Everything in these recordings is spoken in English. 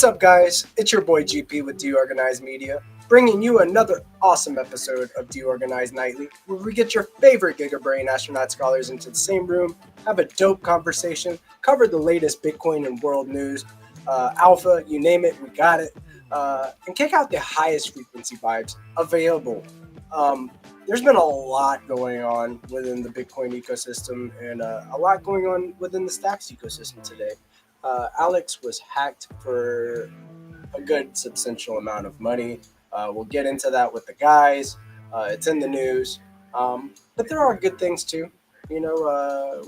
What's up, guys? It's your boy GP with DeOrganized Media. bringing you another awesome episode of DeOrganized Nightly, where we get your favorite Giga Brain Astronaut Scholars into the same room, have a dope conversation, cover the latest Bitcoin and world news, alpha, you name it, we got it, and kick out the highest frequency vibes available. There's been a lot going on within the Bitcoin ecosystem and a lot going on within the Stacks ecosystem today. Alex was hacked for a good substantial amount of money. We'll get into that with the guys. It's in the news. But there are good things too. We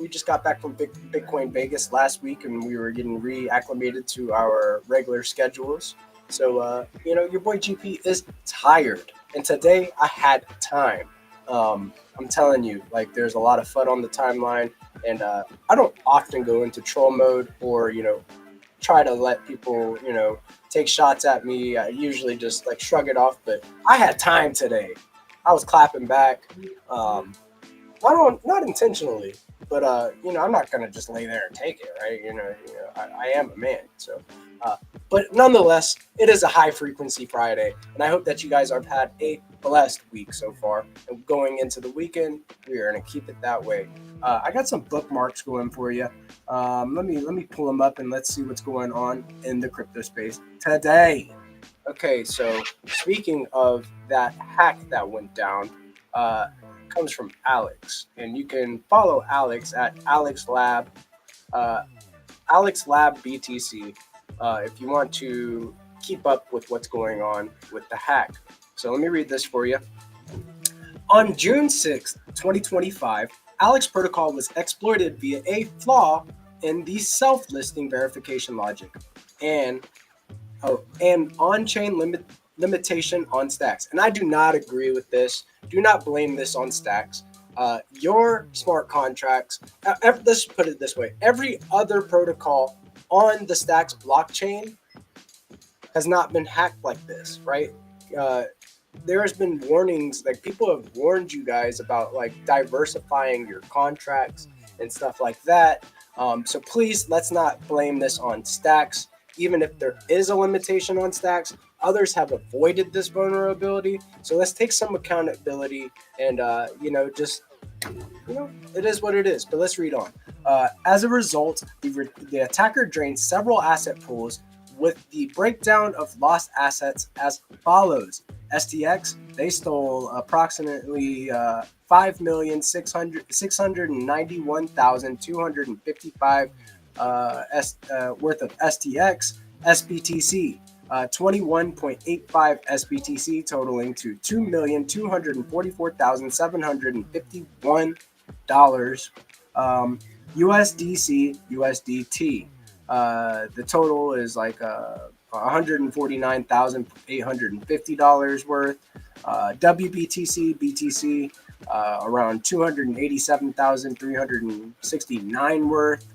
just got back from Bitcoin Vegas last week and we were getting reacclimated to our regular schedules. So, your boy GP is tired. And today I had time. I'm telling you, there's a lot of FUD on the timeline. And I don't often go into troll mode or, try to let people, take shots at me. I usually just shrug it off. But I had time today. I was clapping back. Not intentionally, but I'm not gonna just lay there and take it, right? I am a man, so. But nonetheless, it is a high frequency Friday, and I hope that you guys have had a blessed week so far. And going into the weekend, we are gonna keep it that way. I got some bookmarks going for you. Let me pull them up and let's see what's going on in the crypto space today. Okay, so speaking of that hack that went down, comes from Alex, and you can follow Alex at Alex Lab BTC if you want to keep up with what's going on with the hack. So let me read this for you. On June 6th, 2025, Alex protocol was exploited via a flaw in the self-listing verification logic and on-chain limitation on Stacks. And I do not agree with this. Do not blame this on Stacks. Your smart contracts, let's put it this way, every other protocol on the Stacks blockchain has not been hacked like this, right? There has been warnings, people have warned you guys about diversifying your contracts and stuff like that. So please, let's not blame this on Stacks. Even if there is a limitation on Stacks, others have avoided this vulnerability. So let's take some accountability and, it is what it is. But let's read on. As a result, the attacker drained several asset pools with the breakdown of lost assets as follows. STX, they stole approximately 5,691,255 worth of STX. SBTC, 21.85 SBTC, totaling to $2,244,751. USDC, USDT. The total is $149,850 worth. WBTC, BTC, around 287,369 worth.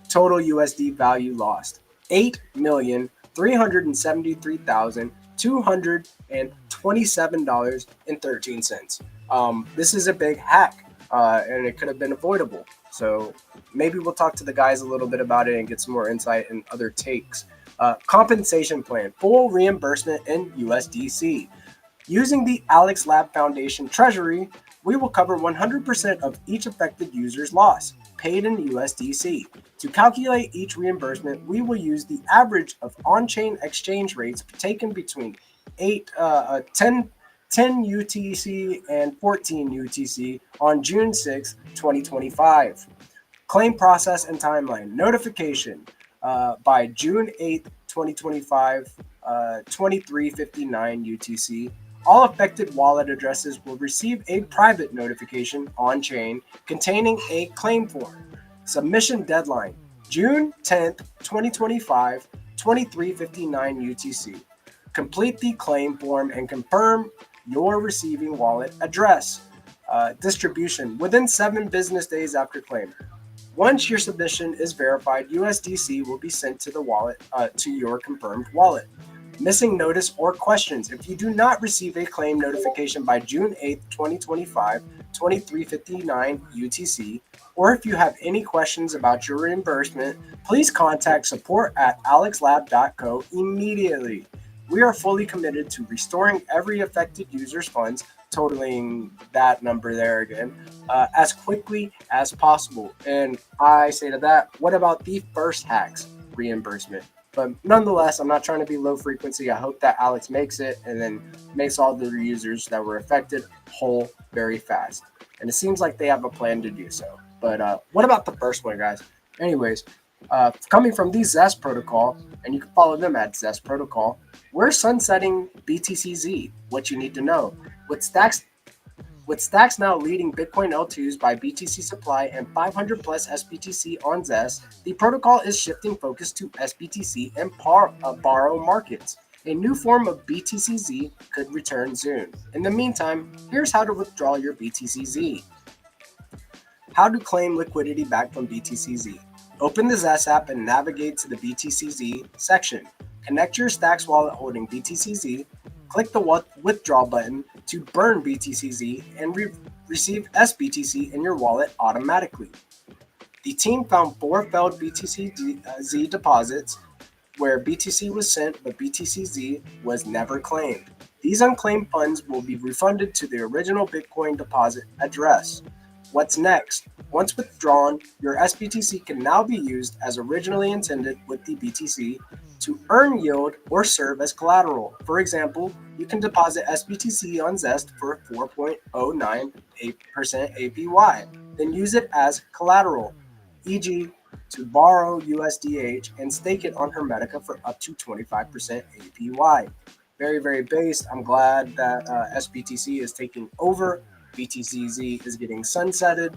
Total USD value lost $8,373,227.13. This is a big hack, and it could have been avoidable. So maybe we'll talk to the guys a little bit about it and get some more insight and other takes. Compensation plan, full reimbursement in USDC. Using the Alex Lab Foundation Treasury, we will cover 100% of each affected user's loss, paid in USDC. To calculate each reimbursement, we will use the average of on-chain exchange rates taken between 10 UTC and 14 UTC on June 6, 2025. Claim process and timeline. Notification by June 8, 2025, 23:59 UTC. All affected wallet addresses will receive a private notification on-chain containing a claim form. Submission deadline, June 10th, 2025, 23:59 UTC. Complete the claim form and confirm your receiving wallet address. Distribution, within 7 business days after claim. Once your submission is verified, USDC will be sent to the wallet, to your confirmed wallet. Missing notice or questions. If you do not receive a claim notification by June 8th, 2025, 23:59 UTC, or if you have any questions about your reimbursement, please contact support@alexlab.co immediately. We are fully committed to restoring every affected user's funds, totaling that number there again, as quickly as possible. And I say to that, what about the first hacks reimbursement? But nonetheless, I'm not trying to be low frequency. I hope that Alex makes it and then makes all the users that were affected whole very fast. And it seems like they have a plan to do so. But what about the first one, guys? Anyways, coming from the Zest protocol, and you can follow them at Zest Protocol, we're sunsetting BTCZ. What you need to know. With Stacks with Stacks now leading Bitcoin L2s by BTC supply and 500 plus SBTC on Zest, the protocol is shifting focus to SBTC and borrow markets. A new form of BTCZ could return soon. In the meantime, here's how to withdraw your BTCZ. How to claim liquidity back from BTCZ. Open the Zest app and navigate to the BTCZ section. Connect your Stacks wallet holding BTCZ. Click the withdraw button to burn BTCZ and receive SBTC in your wallet automatically. The team found 4 failed BTCZ deposits where BTC was sent but BTCZ was never claimed. These unclaimed funds will be refunded to the original Bitcoin deposit address. What's next? Once withdrawn, your SBTC can now be used as originally intended with the BTC to earn yield or serve as collateral. For example, you can deposit SBTC on Zest for 4.098% APY, then use it as collateral, e.g., to borrow USDH and stake it on Hermetica for up to 25% APY. Very, very based. I'm glad that SBTC is taking over. BTCZ is getting sunsetted.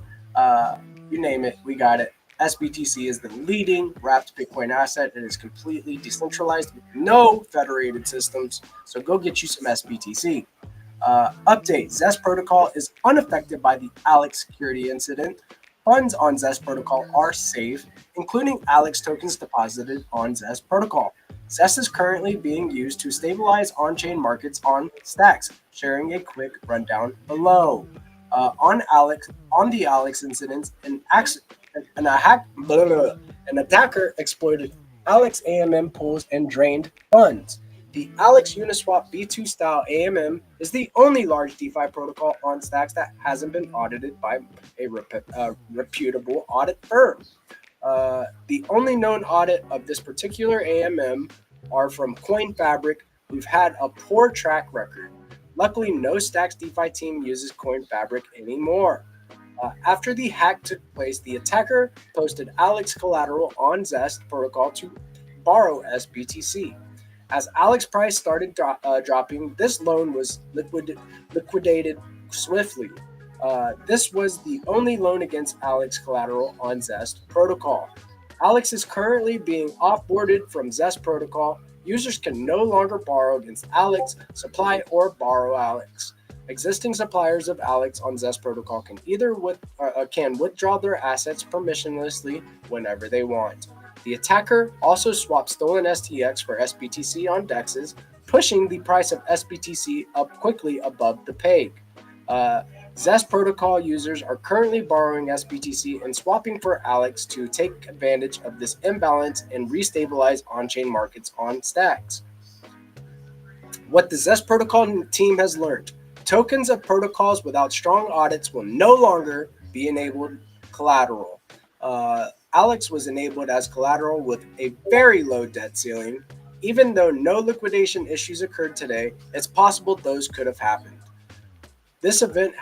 You name it, we got it. SBTC is the leading wrapped Bitcoin asset. It is completely decentralized with no federated systems. So go get you some SBTC. Update: Zest Protocol is unaffected by the Alex security incident. Funds on Zest Protocol are safe, including Alex tokens deposited on Zest Protocol. Zest is currently being used to stabilize on-chain markets on Stacks. Sharing a quick rundown below. On the Alex incident, an attacker exploited Alex AMM pools and drained funds. The Alex Uniswap V2 style AMM is the only large DeFi protocol on Stacks that hasn't been audited by a reputable audit firm. The only known audit of this particular AMM are from CoinFabric, who've had a poor track record. Luckily, no Stacks DeFi team uses CoinFabric anymore. After the hack took place, the attacker posted Alex collateral on Zest protocol to borrow SBTC. As Alex price started dropping, this loan was liquidated swiftly. This was the only loan against Alex collateral on Zest protocol. Alex is currently being offboarded from Zest protocol. Users can no longer borrow against Alex, supply, or borrow Alex. Existing suppliers of Alex on Zest protocol can either withdraw their assets permissionlessly whenever they want. The attacker also swapped stolen STX for SBTC on DEXs, pushing the price of SBTC up quickly above the peg. Zest protocol users are currently borrowing SBTC and swapping for Alex to take advantage of this imbalance and restabilize on-chain markets on Stacks. What the Zest protocol team has learned: tokens of protocols without strong audits will no longer be enabled collateral. Alex was enabled as collateral with a very low debt ceiling. Even though no liquidation issues occurred today, it's possible those could have happened. This event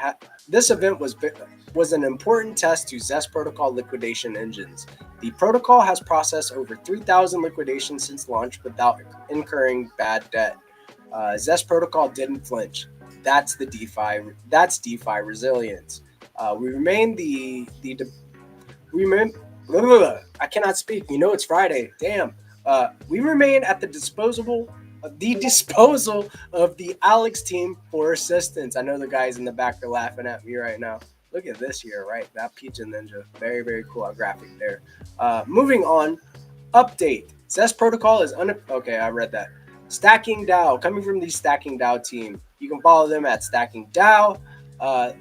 was an important test to Zest protocol liquidation engines. The protocol has processed over 3,000 liquidations since launch without incurring bad debt. Zest protocol didn't flinch. That's DeFi resilience. I cannot speak. You know it's Friday. Damn. We remain at the disposal of the Alex team for assistance. I know the guys in the back are laughing at me right now. Look at this here, right? That Pigeon Ninja. Very, very cool graphic there. Moving on. Update. Zest protocol is okay, I read that. Stacking DAO, coming from the Stacking DAO team. You can follow them at Stacking DAO.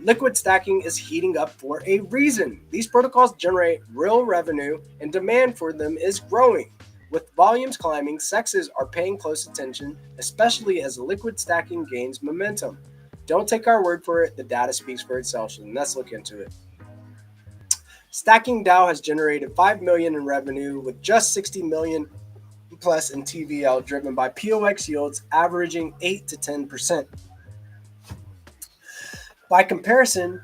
Liquid stacking is heating up for a reason. These protocols generate real revenue and demand for them is growing. With volumes climbing, sexes are paying close attention, especially as liquid stacking gains momentum. Don't take our word for it, the data speaks for itself, so let's look into it. Stacking DAO has generated 5 million in revenue with just 60 million plus in TVL driven by POX yields averaging 8 to 10%. By comparison,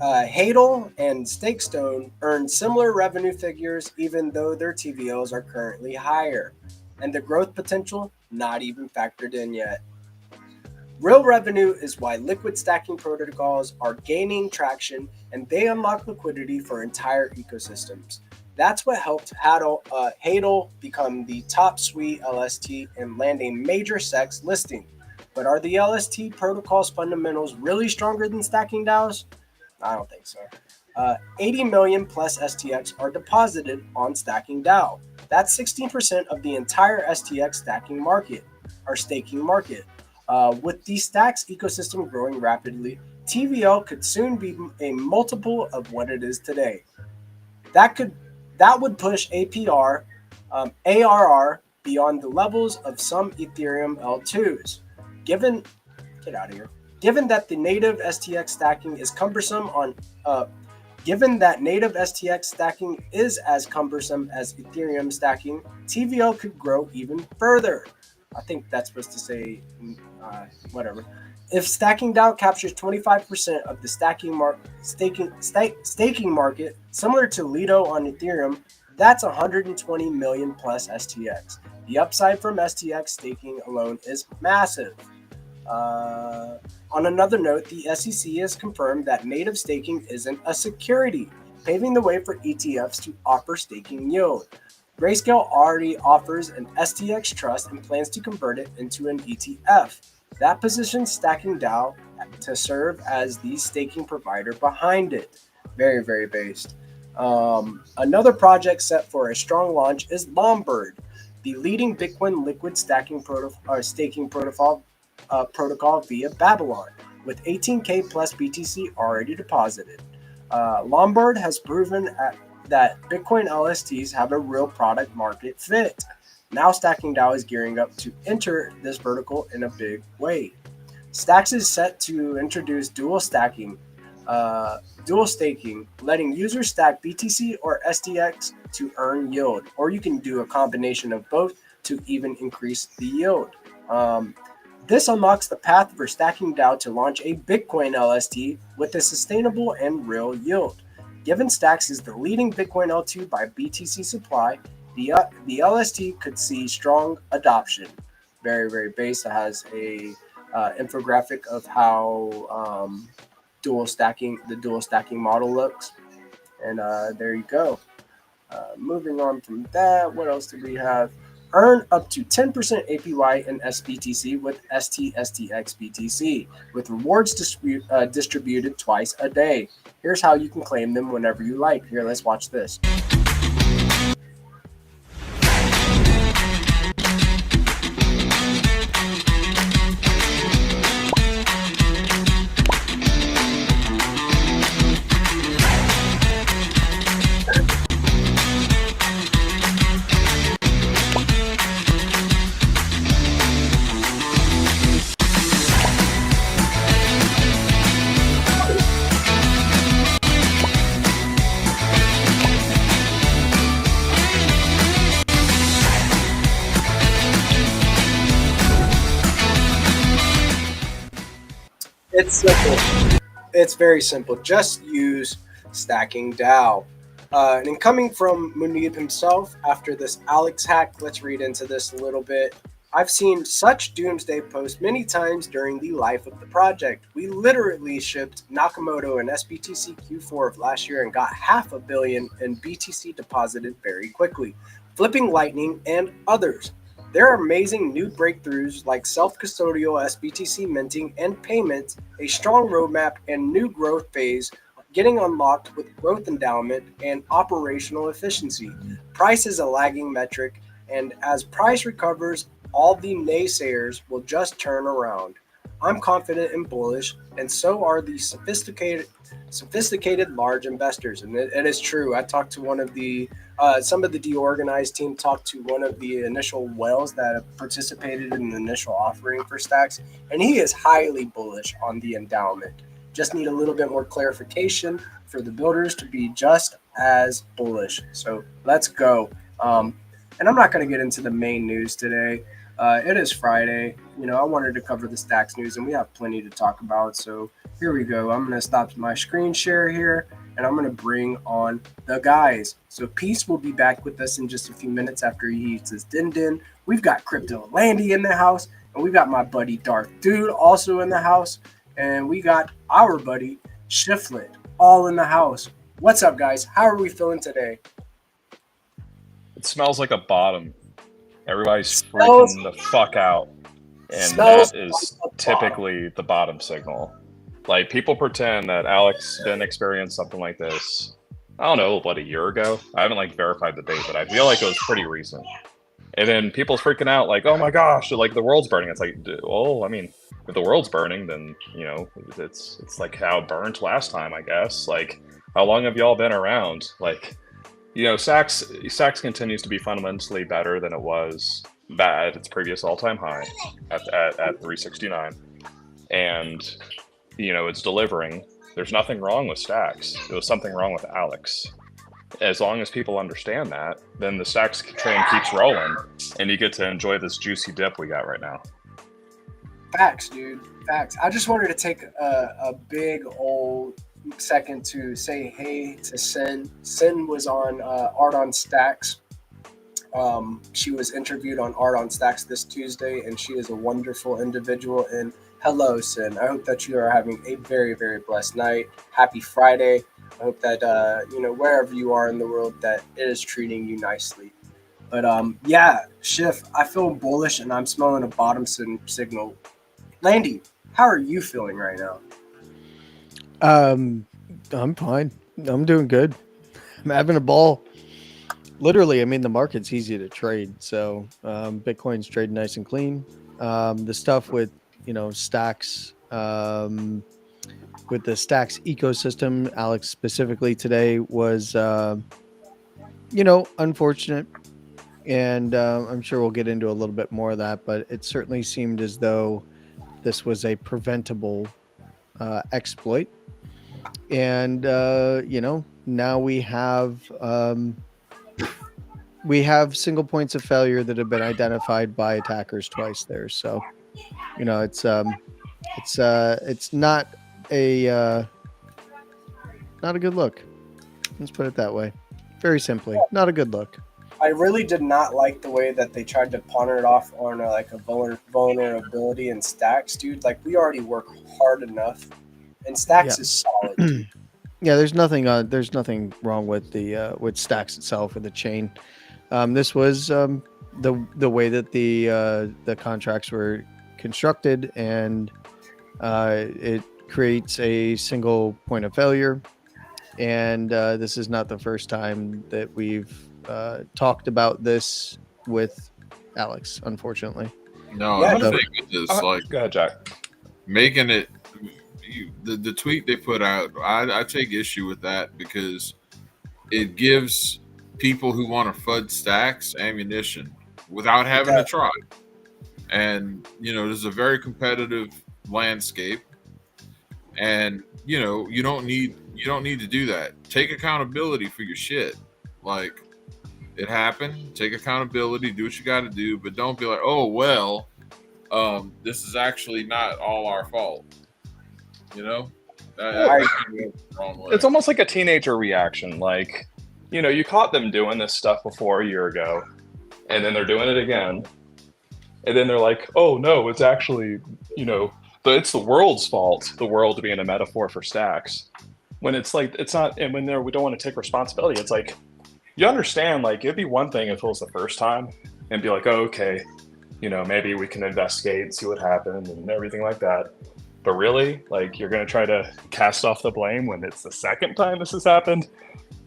Hadel and Stakestone earned similar revenue figures even though their TVLs are currently higher, and the growth potential not even factored in yet. Real revenue is why liquid stacking protocols are gaining traction and they unlock liquidity for entire ecosystems. That's what helped Hadel become the top suite LST and land a major SEX listing. But are the LST protocol's fundamentals really stronger than stacking DAOs? I don't think so. 80 million plus STX are deposited on Stacking DAO. That's 16% of the entire STX stacking market, or staking market. With the stacks ecosystem growing rapidly, TVL could soon be a multiple of what it is today. That would push ARR beyond the levels of some Ethereum L2s. Given Get out of here. Given that the native STX stacking is cumbersome given that native STX stacking is as cumbersome as Ethereum stacking, TVL could grow even further. I think that's supposed to say whatever. If Stacking DAO captures 25% of the staking market, similar to Lido on Ethereum, that's 120 million plus STX. The upside from STX staking alone is massive. On another note, the SEC has confirmed that native staking isn't a security, paving the way for ETFs to offer staking yield. Grayscale already offers an STX trust and plans to convert it into an ETF. That positions Stacking DAO to serve as the staking provider behind it. Very, very based. Another project set for a strong launch is Lombard, the leading Bitcoin liquid staking staking protocol via Babylon, with 18K plus BTC already deposited. Lombard has proven that Bitcoin LSTs have a real product market fit. Now Stacking DAO is gearing up to enter this vertical in a big way. Stacks is set to introduce dual staking, letting users stack BTC or STX to earn yield, or you can do a combination of both to even increase the yield. This unlocks the path for Stacking DAO to launch a Bitcoin LST with a sustainable and real yield. Given Stacks is the leading Bitcoin L2 by BTC supply, the LST could see strong adoption. Very, very base. It has a infographic of how the dual stacking model looks. And there you go. Moving on from that, what else do we have? Earn up to 10% APY in SBTC with STSTX BTC, with rewards distributed twice a day. Here's how you can claim them whenever you like. Here, let's watch this. It's simple. It's very simple. Just use Stacking DAO. And coming from Munib himself, after this Alex hack, let's read into this a little bit. I've seen such doomsday posts many times during the life of the project. We literally shipped Nakamoto and SBTC Q4 of last year and got $500 million in BTC deposited very quickly, flipping Lightning and others. There are amazing new breakthroughs like self-custodial SBTC minting and payments, a strong roadmap, and new growth phase getting unlocked with growth endowment and operational efficiency. Price is a lagging metric, and as price recovers, all the naysayers will just turn around. I'm confident and bullish, and so are the sophisticated large investors. And it is true. I talked to one of the some of the DeOrganized team talked to one of the initial whales that have participated in the initial offering for Stacks, and he is highly bullish on the endowment. Just need a little bit more clarification for the builders to be just as bullish. So let's go. And I'm not going to get into the main news today. It is Friday. I wanted to cover the Stacks news, and we have plenty to talk about. So here we go. I'm going to stop my screen share here, and I'm going to bring on the guys. So Peace will be back with us in just a few minutes after he eats his din. We've got Crypto Landy in the house, and we got my buddy Darth Dude also in the house, and we got our buddy Shiflet all in the house. What's up, guys? How are we feeling today? It smells like a bottom. Everybody's freaking the fuck out. And that is typically the bottom signal. Like, people pretend that Alex didn't experience something like this. I don't know, what, a year ago? I haven't verified the date, but I feel like it was pretty recent. And then people's freaking out like, oh my gosh, like the world's burning. It's like, well, I mean, if the world's burning, then, it's like how it burned last time, I guess. Like, how long have y'all been around? Like, Saks continues to be fundamentally better than it was at its previous all-time high at 369, and it's delivering. There's nothing wrong with Stacks. There was something wrong with Alex. As long as people understand that, then the Stacks train keeps rolling, and you get to enjoy this juicy dip we got right now. Facts, dude. Facts. I just wanted to take a big old second to say hey to Sin. Sin was on Art on Stacks. She was interviewed on Art on Stacks this Tuesday, and she is a wonderful individual. And hello, Sin. I hope that you are having a very, very blessed night. Happy Friday. I hope that wherever you are in the world, that it is treating you nicely. But yeah, Schiff, I feel bullish, and I'm smelling a bottom signal. Landy, how are you feeling right now? I'm fine. I'm doing good. I'm having a ball. Literally, I mean, the market's easy to trade. So Bitcoin's trading nice and clean. The stuff with, Stacks, with the Stacks ecosystem, Alex specifically today was, unfortunate. And I'm sure we'll get into a little bit more of that. But it certainly seemed as though this was a preventable exploit. And now we have single points of failure that have been identified by attackers twice there. So it's not a good look. Let's put it that way. Very simply, not a good look. I really did not like the way that they tried to pawn it off on a vulnerability in Stacks, dude. Like, we already work hard enough, and Stacks is solid. Yeah, there's nothing wrong with the with Stacks itself or the chain. This was the way that the contracts were constructed, and it creates a single point of failure. And this is not the first time that we've talked about this with Alex, unfortunately. No, I think it's just go ahead, Jack. Making it. The tweet they put out, I take issue with that because it gives people who want to FUD Stacks ammunition without having to try. And there's a very competitive landscape, and you don't need to do that. Take accountability for your shit. Like, it happened. Take accountability. Do what you got to do, but don't be like, oh well, this is actually not all our fault. It's almost like a teenager reaction. Like, you caught them doing this stuff before a year ago, and then they're doing it again, and then they're like, oh no, it's actually, it's the world's fault. The world being a metaphor for Stacks, when it's like, it's not. And when we don't want to take responsibility, it's like, you understand, like, it'd be one thing if it was the first time and be like, oh, okay, maybe we can investigate and see what happened and everything like that. But really, like, you're going to try to cast off the blame when it's the second time this has happened?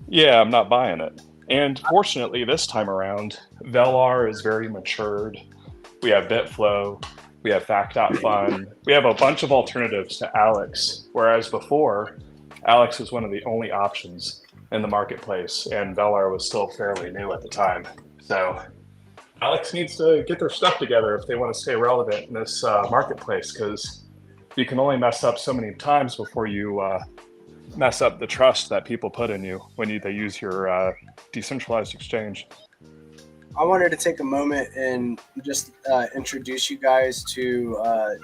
Yeah, I'm not buying it. And fortunately, this time around, Velar is very matured. We have BitFlow. We have Fact.Fun. We have a bunch of alternatives to Alex, whereas before, Alex was one of the only options in the marketplace, and Velar was still fairly new at the time. So Alex needs to get their stuff together if they want to stay relevant in this marketplace, because you can only mess up so many times before you mess up the trust that people put in you when they use your decentralized exchange. I wanted to take a moment and just introduce you guys to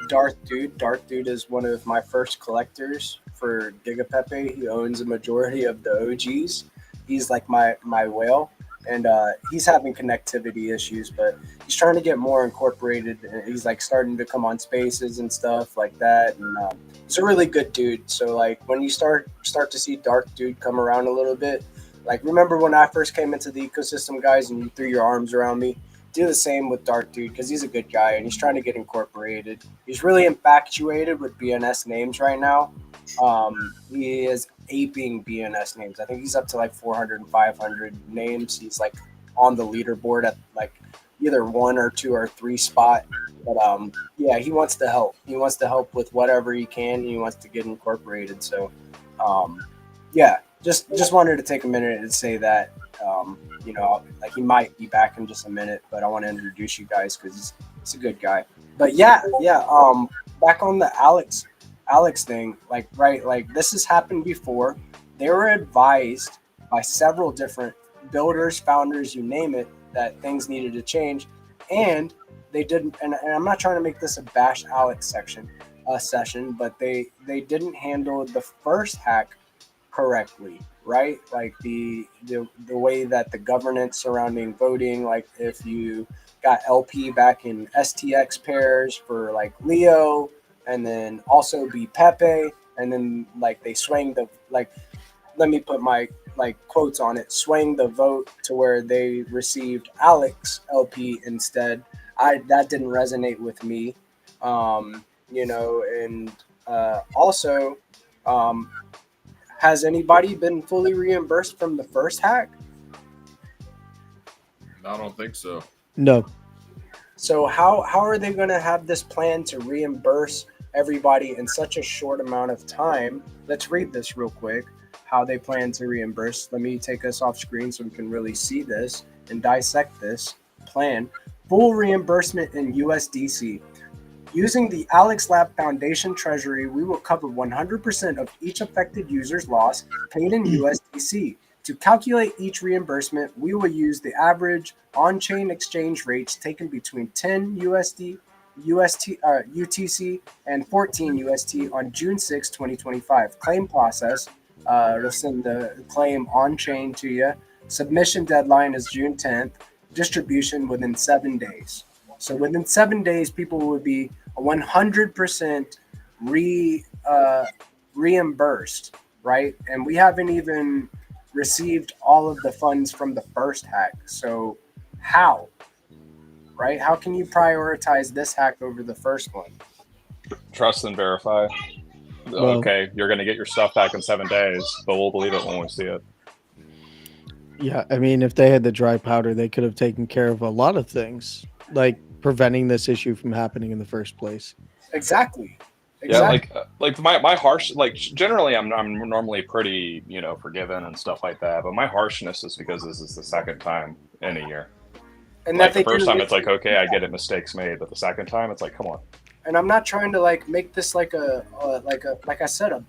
Darth Dude. Darth Dude is one of my first collectors for Giga Pepe. He owns a majority of the OGs. He's like my whale, and he's having connectivity issues, but he's trying to get more incorporated. He's like starting to come on spaces and stuff like that, and he's a really good dude. So like when you start to see Darth Dude come around a little bit, like, remember when I first came into the ecosystem, guys, and you threw your arms around me? Do the same with Dark Dude, because he's a good guy, and he's trying to get incorporated. He's really infatuated with BNS names right now. He is aping BNS names. I think he's up to like 400 and 500 names. He's like on the leaderboard at like either 1 or 2 or 3 spot. But yeah, he wants to help. He wants to help with whatever he can. He wants to get incorporated. So yeah. Just wanted to take a minute and say that, you know, like he might be back in just a minute, but I want to introduce you guys because he's a good guy. But yeah, back on the Alex thing, like, right, like this has happened before. They were advised by several different builders, founders, you name it, that things needed to change, and they didn't. And I'm not trying to make this a bash Alex session, but they didn't handle the first hack correctly, right? Like the way that the governance surrounding voting, like if you got LP back in STX pairs for like Leo, and then also be Pepe, and then like they swang the, like, let me put my like quotes on it, swang the vote to where they received Alex LP instead. That didn't resonate with me, you know, and also has anybody been fully reimbursed from the first hack? I don't think so. No. So how are they going to have this plan to reimburse everybody in such a short amount of time? Let's read this real quick, how they plan to reimburse. Let me take us off screen so we can really see this and dissect this plan. Full reimbursement in USDC. Using the Alex Lab Foundation Treasury, we will cover 100% of each affected user's loss paid in USDC. To calculate each reimbursement, we will use the average on-chain exchange rates taken between 10 UTC and 14 UST on June 6, 2025. Claim process, we'll send the claim on-chain to you. Submission deadline is June 10th. Distribution within 7 days. So within 7 days, people would be 100% reimbursed, right? And we haven't even received all of the funds from the first hack. So how, right? How can you prioritize this hack over the first one? Trust and verify. Well, okay, you're going to get your stuff back in 7 days, but we'll believe it when we see it. Yeah, I mean, if they had the dry powder, they could have taken care of a lot of things, like preventing this issue from happening in the first place. Exactly. Yeah, like my harsh, like generally I'm normally pretty, you know, forgiving and stuff like that, but my harshness is because this is the second time in a year. And like the first time it's like, okay, I get it, mistakes made, but the second time it's like, come on. And I'm not trying to like make this like like I said, a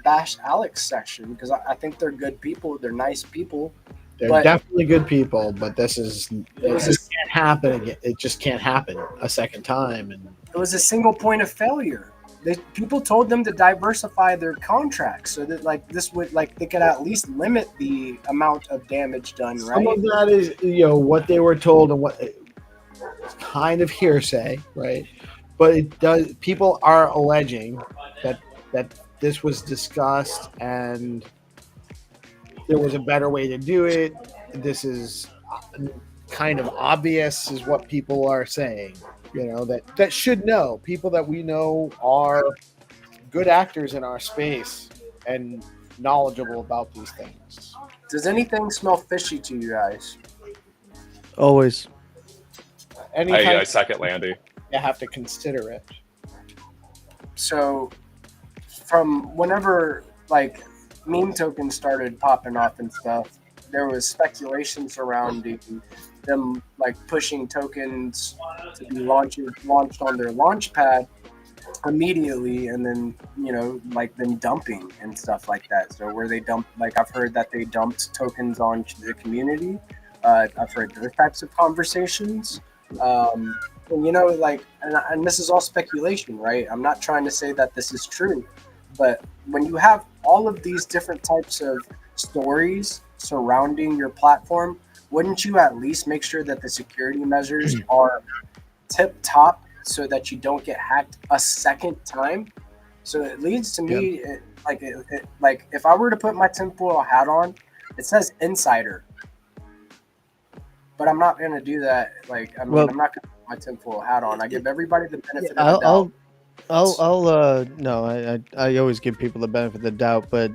bash Alex section, because I think they're good people, they're nice people. They're definitely good people, but this can't happen again. It just can't happen a second time. And it was a single point of failure. People told them to diversify their contracts so that like this would, like, they could at least limit the amount of damage done, right? Some of that is, you know, what they were told and what it's kind of hearsay, right? But it does. People are alleging that this was discussed and there was a better way to do it. This is kind of obvious, is what people are saying. You know, that should know. People that we know are good actors in our space and knowledgeable about these things. Does anything smell fishy to you guys? Always. I second Landy. you have to consider it. So from whenever like meme tokens started popping off and stuff, there was speculation surrounding them like pushing tokens to be launched on their launch pad immediately, and then like them dumping and stuff like that. So where they dump, like I've heard that they dumped tokens on the community. I've heard those types of conversations. And like, and this is all speculation, right? I'm not trying to say that this is true, but when you have all of these different types of stories surrounding your platform, wouldn't you at least make sure that the security measures are tip top so that you don't get hacked a second time? So it leads to me, like if I were to put my tinfoil hat on, it says insider, but I'm not going to do that. Like, I'm not going to put my tinfoil hat on. I give everybody the benefit of the doubt. No, I always give people the benefit of the doubt, but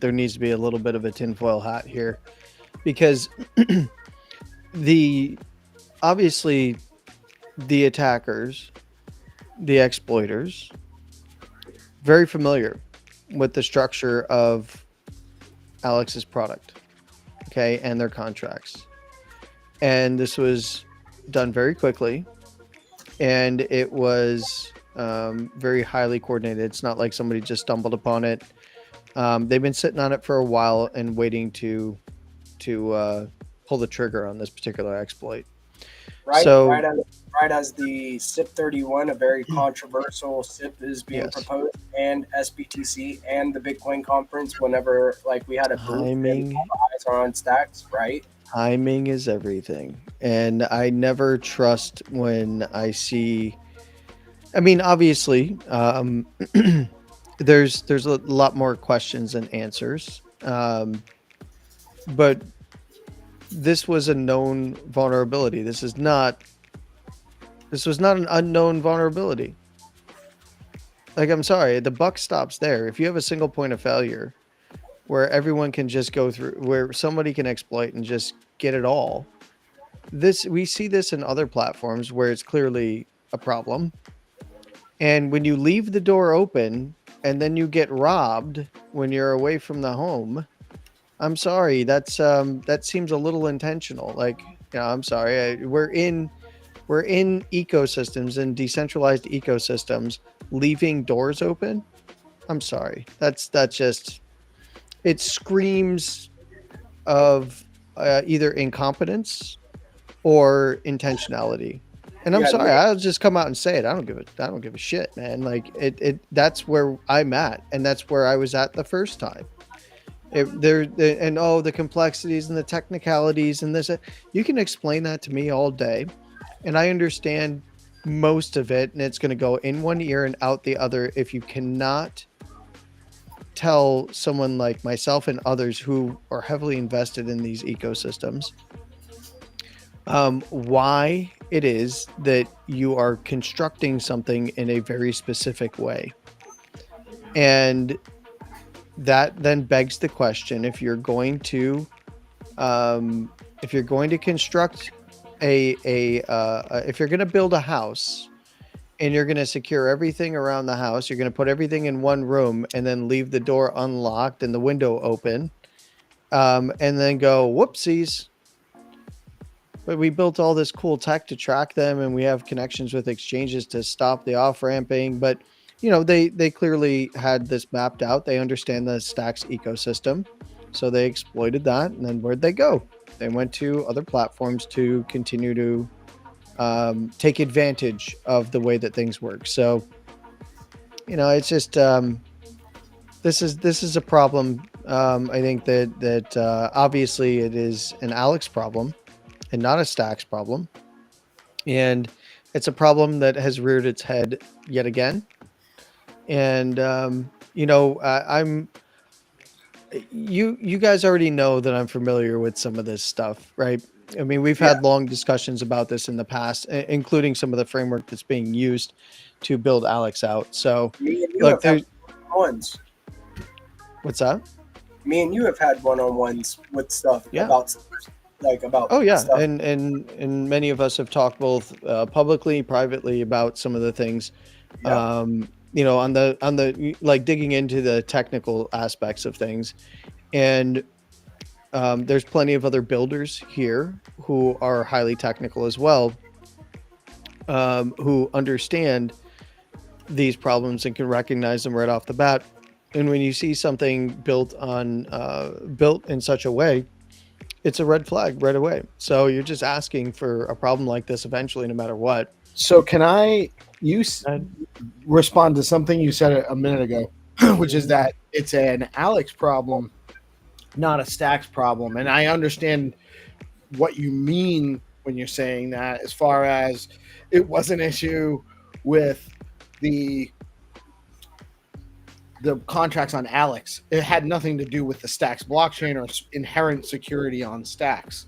there needs to be a little bit of a tinfoil hat here, because obviously the attackers, the exploiters, very familiar with the structure of Alex's product, okay, and their contracts. And this was done very quickly, and it was very highly coordinated. It's not like somebody just stumbled upon it. They've been sitting on it for a while and waiting to pull the trigger on this particular exploit. Right, so, right as the SIP 31, a very controversial SIP, is being proposed, and SBTC and the Bitcoin conference, whenever like we had a booth and all the eyes are on stacks, right? Timing is everything, and I never trust when I see. I mean, obviously, there's a lot more questions than answers, but this was a known vulnerability. This was not an unknown vulnerability. Like, I'm sorry, the buck stops there. If you have a single point of failure where everyone can just go through, where somebody can exploit and just get it all, we see this in other platforms where it's clearly a problem. And when you leave the door open and then you get robbed when you're away from the home, I'm sorry, that seems a little intentional. Like, I'm sorry, we're in ecosystems and decentralized ecosystems, leaving doors open. I'm sorry, that's just, it screams of either incompetence or intentionality. And I'm sorry, I'll just come out and say it. I don't give a shit, man. Like, that's where I'm at, and that's where I was at the first time. The complexities and the technicalities and this, you can explain that to me all day, and I understand most of it, and it's going to go in one ear and out the other if you cannot tell someone like myself and others who are heavily invested in these ecosystems why it is that you are constructing something in a very specific way. And that then begs the question, if you're going to construct if you're going to build a house and you're going to secure everything around the house, you're going to put everything in one room and then leave the door unlocked and the window open, and then go, whoopsies, but we built all this cool tech to track them, and we have connections with exchanges to stop the off-ramping. But, they clearly had this mapped out. They understand the Stacks ecosystem, so they exploited that. And then where'd they go? They went to other platforms to continue to take advantage of the way that things work. So, it's just this is a problem. I think that obviously it is an Alex problem and not a Stacks problem. And it's a problem that has reared its head yet again. And, you guys already know that I'm familiar with some of this stuff, right? I mean, we've had long discussions about this in the past, including some of the framework that's being used to build Alex out. So look, there's ones. What's that? Me and you have had one-on-ones with stuff about stuff. like about. Oh yeah, stuff. and many of us have talked both publicly, privately about some of the things. Yeah. You know, on the like digging into the technical aspects of things, and there's plenty of other builders here who are highly technical as well, who understand these problems and can recognize them right off the bat. And when you see something built in such a way, it's a red flag right away. So you're just asking for a problem like this eventually, no matter what. So can respond to something you said a minute ago, which is that it's an Alex problem, not a Stacks problem. And I understand what you mean when you're saying that, as far as it was an issue with the contracts on Alex. It had nothing to do with the Stacks blockchain or inherent security on Stacks.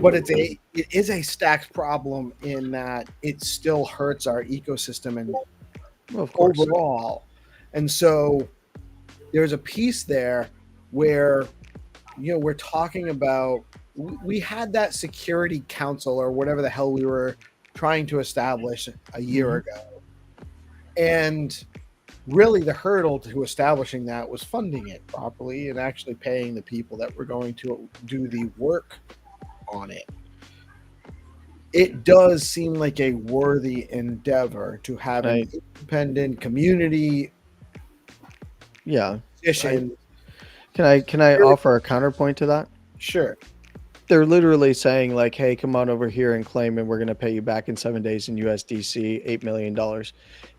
But it is a Stacks problem in that it still hurts our ecosystem and overall. And so there's a piece there where, you know, we're talking about, we had that security council or whatever the hell we were trying to establish a year ago. And really the hurdle to establishing that was funding it properly and actually paying the people that were going to do the work on it. It does seem like a worthy endeavor to have an independent community. Yeah. Position. Can I offer a counterpoint to that? Sure. They're literally saying like, hey, come on over here and claim, and we're going to pay you back in 7 days in USDC, $8 million.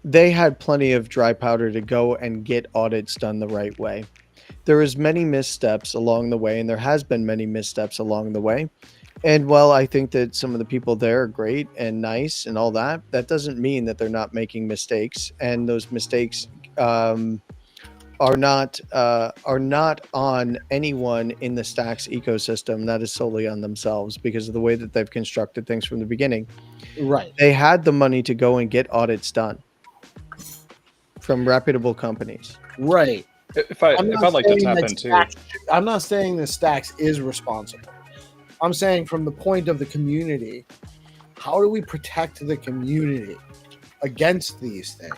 They had plenty of dry powder to go and get audits done the right way. There was many missteps along the way, and there has been many missteps along the way. And while I think that some of the people there are great and nice and all that, that doesn't mean that they're not making mistakes. And those mistakes are not on anyone in the Stacks ecosystem. That is solely on themselves because of the way that they've constructed things from the beginning. Right. They had the money to go and get audits done from reputable companies. Right. If I'd like to tap in too. I'm not saying that Stacks is responsible. I'm saying from the point of the community, how do we protect the community against these things?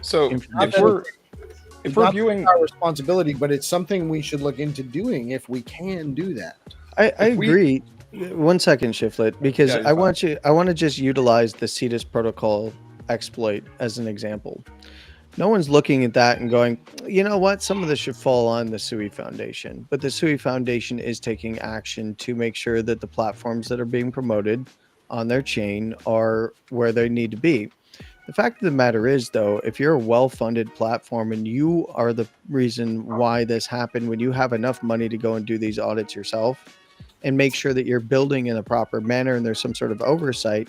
So if we're viewing our responsibility, but it's something we should look into doing if we can do that. I agree. 1 second, Shiflet, because I want to just utilize the CETUS protocol exploit as an example. No one's looking at that and going, you know what, some of this should fall on the SUI Foundation. But the SUI Foundation is taking action to make sure that the platforms that are being promoted on their chain are where they need to be. The fact of the matter is, though, if you're a well-funded platform and you are the reason why this happened, when you have enough money to go and do these audits yourself and make sure that you're building in a proper manner and there's some sort of oversight,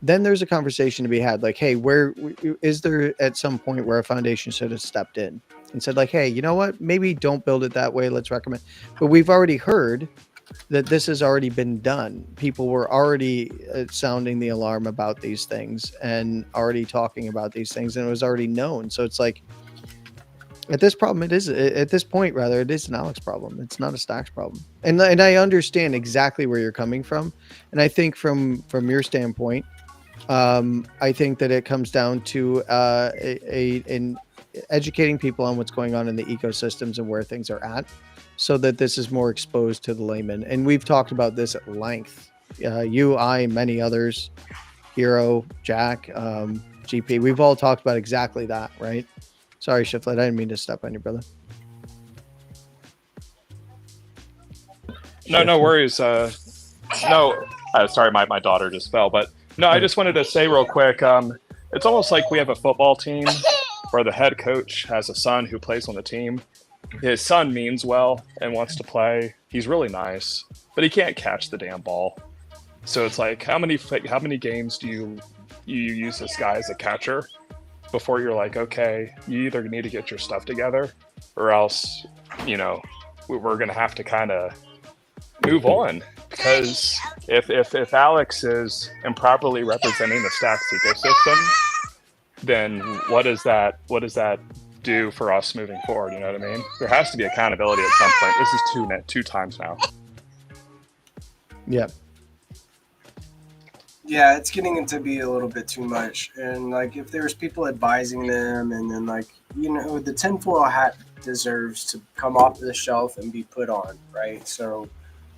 then there's a conversation to be had. Like, hey, where is there at some point where a foundation should have stepped in and said, like, hey, you know what? Maybe don't build it that way. Let's recommend. But we've already heard that this has already been done. People were already sounding the alarm about these things and already talking about these things, and it was already known. So it's like, at this point, it is an Alex problem. It's not a Stacks problem. And I understand exactly where you're coming from. And I think from your standpoint, I think that it comes down to in educating people on what's going on in the ecosystems and where things are at, so that this is more exposed to the layman. And we've talked about this at length. You, I, many others, Hero, Jack, GP, we've all talked about exactly that, right? Sorry, Shiflet, I didn't mean to step on you, brother. No worries. Sorry, my daughter just fell. But no, I just wanted to say real quick, it's almost like we have a football team where the head coach has a son who plays on the team. His son means well and wants to play. He's really nice, but he can't catch the damn ball. So it's like, how many games do you use this guy as a catcher before you're like, okay, you either need to get your stuff together or else, you know, we're going to have to kind of move on. Because if Alex is improperly representing the Stacks ecosystem, then what does that do for us moving forward? You know what I mean? There has to be accountability at some point. This is two times now. Yeah. Yeah, it's getting to be a little bit too much. And like, if there's people advising them, and then like, the tinfoil hat deserves to come off the shelf and be put on, right? So,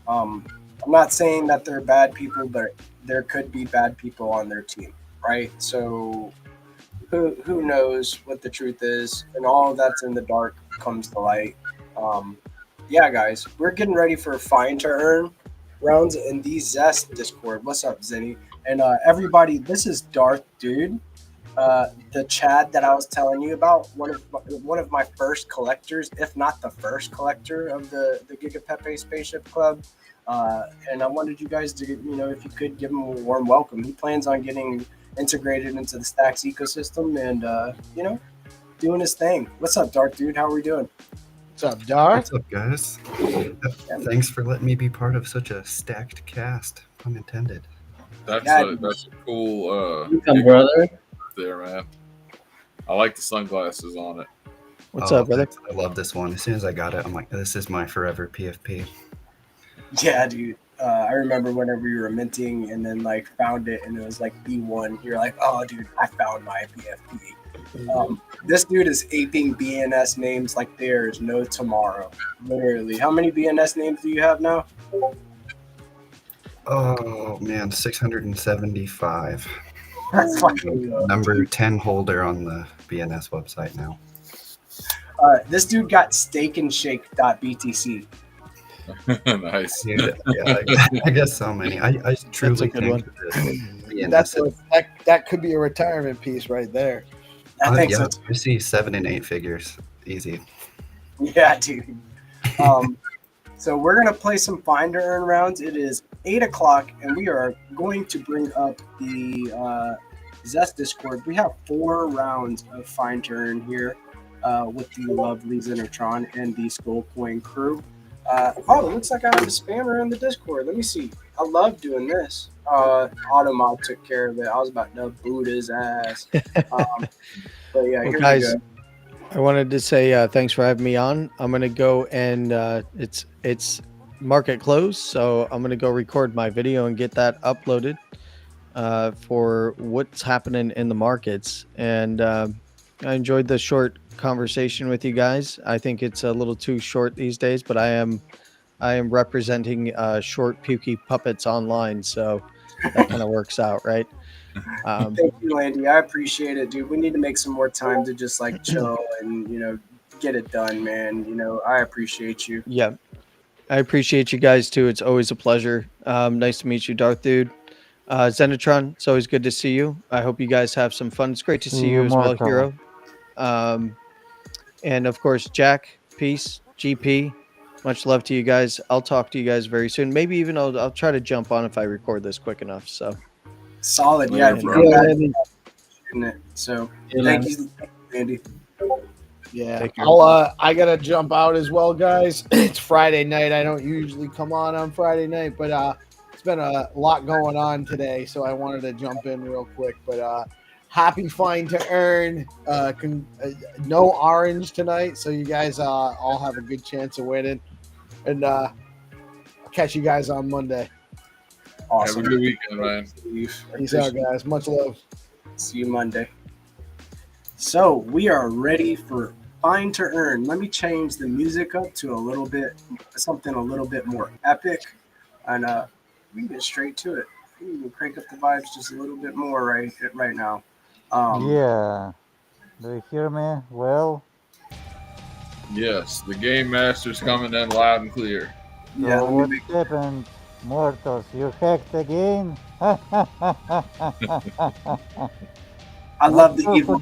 I'm not saying that they're bad people, but there could be bad people on their team, right? So, who knows what the truth is, and all that's in the dark comes to light. Um, yeah, guys, we're getting ready for Find to Earn rounds in the Zest Discord. What's up, Zenny? And everybody, this is Darth Dude, the Chad that I was telling you about. One of my first collectors, if not the first collector of the Giga Pepe Spaceship Club. And I wanted you guys to, if you could give him a warm welcome. He plans on getting integrated into the Stacks ecosystem and, doing his thing. What's up, Darth Dude? How are we doing? What's up, Darth? What's up, guys? Thanks for letting me be part of such a stacked cast. Pun intended. That's a cool Welcome, brother. there, man. I like the sunglasses on it. What's up, brother? I love this one. As soon as I got it, I'm like, this is my forever PFP. Yeah, dude. I remember whenever we were minting and then like found it and it was like B1. You're like, oh, dude, I found my PFP. This dude is aping BNS names like there is no tomorrow. Literally. How many BNS names do you have now? Oh man, 675. That's fucking good. Number 10 holder on the BNS website now. This dude got steakandshake.btc. Nice. Yeah, I guess so many. I truly a good think one. that BNS That's that could be a retirement piece right there. I think so. I see 7 and 8 figures. Easy. Yeah, dude. So we're going to play some Find to Earn rounds. It is 8 o'clock, and we are going to bring up the Zest Discord. We have 4 rounds of Find to Earn here with the lovely Zenotron and the Skullcoin crew. It looks like I have a spammer in the Discord. Let me see. I love doing this. Automod took care of it. I was about to boot his ass. But yeah, here guys, we go. I wanted to say thanks for having me on. I'm gonna go and it's market close, so I'm gonna go record my video and get that uploaded for what's happening in the markets. And I enjoyed the short conversation with you guys. I think it's a little too short these days, but I am representing short pukey puppets online, so that kind of works out, right? Thank you, Andy. I appreciate it, dude. We need to make some more time to just like chill and get it done, man. I appreciate you. Yeah, I appreciate you guys too. It's always a pleasure. Nice to meet you, Darth Dude. Zenotron, it's always good to see you. I hope you guys have some fun. It's great to see you as well, Hero. And of course, Jack, Peace, GP. Much love to you guys. I'll talk to you guys very soon. Maybe even I'll try to jump on if I record this quick enough. So solid, yeah. So thank you, Andy. Yeah, I gotta jump out as well, guys. It's Friday night. I don't usually come on Friday night, but it's been a lot going on today, so I wanted to jump in real quick. But happy Find to Earn. No orange tonight, so you guys all have a good chance of winning. And I'll catch you guys on Monday. Awesome. Have a good weekend, man. Peace out, guys. Much love. See you Monday. So we are ready for Find to Earn. Let me change the music up to something a little bit more epic, and we can get straight to it. We can crank up the vibes just a little bit more right now. Yeah. Do you hear me well? Yes, the Game Master's coming in loud and clear. Yeah. So what happened, Mortals? You hacked again? I love the evil.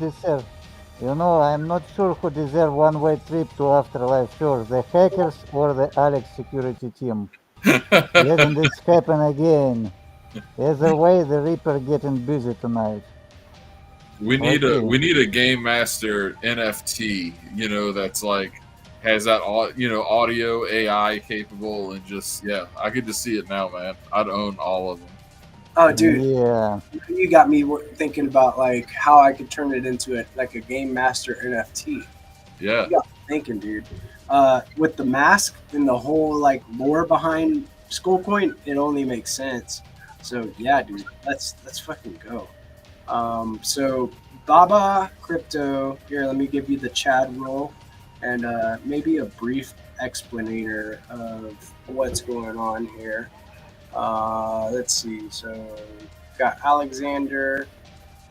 I'm not sure who deserve one-way trip to Afterlife first, the hackers or the Alex security team. Letting this happen again. Either way, the Reaper getting busy tonight. We need a Game Master NFT, that's like has that audio AI capable and I could just see it now, man. I'd own all of them. Oh, dude. Yeah. You got me thinking about like how I could turn it into like a Game Master NFT. Yeah. You got me thinking, dude. With the mask and the whole like lore behind Skull Coin, it only makes sense. So yeah, dude, let's fucking go. So Baba Crypto, here, let me give you the Chad roll and maybe a brief explanator of what's going on here. Let's see. So got Alexander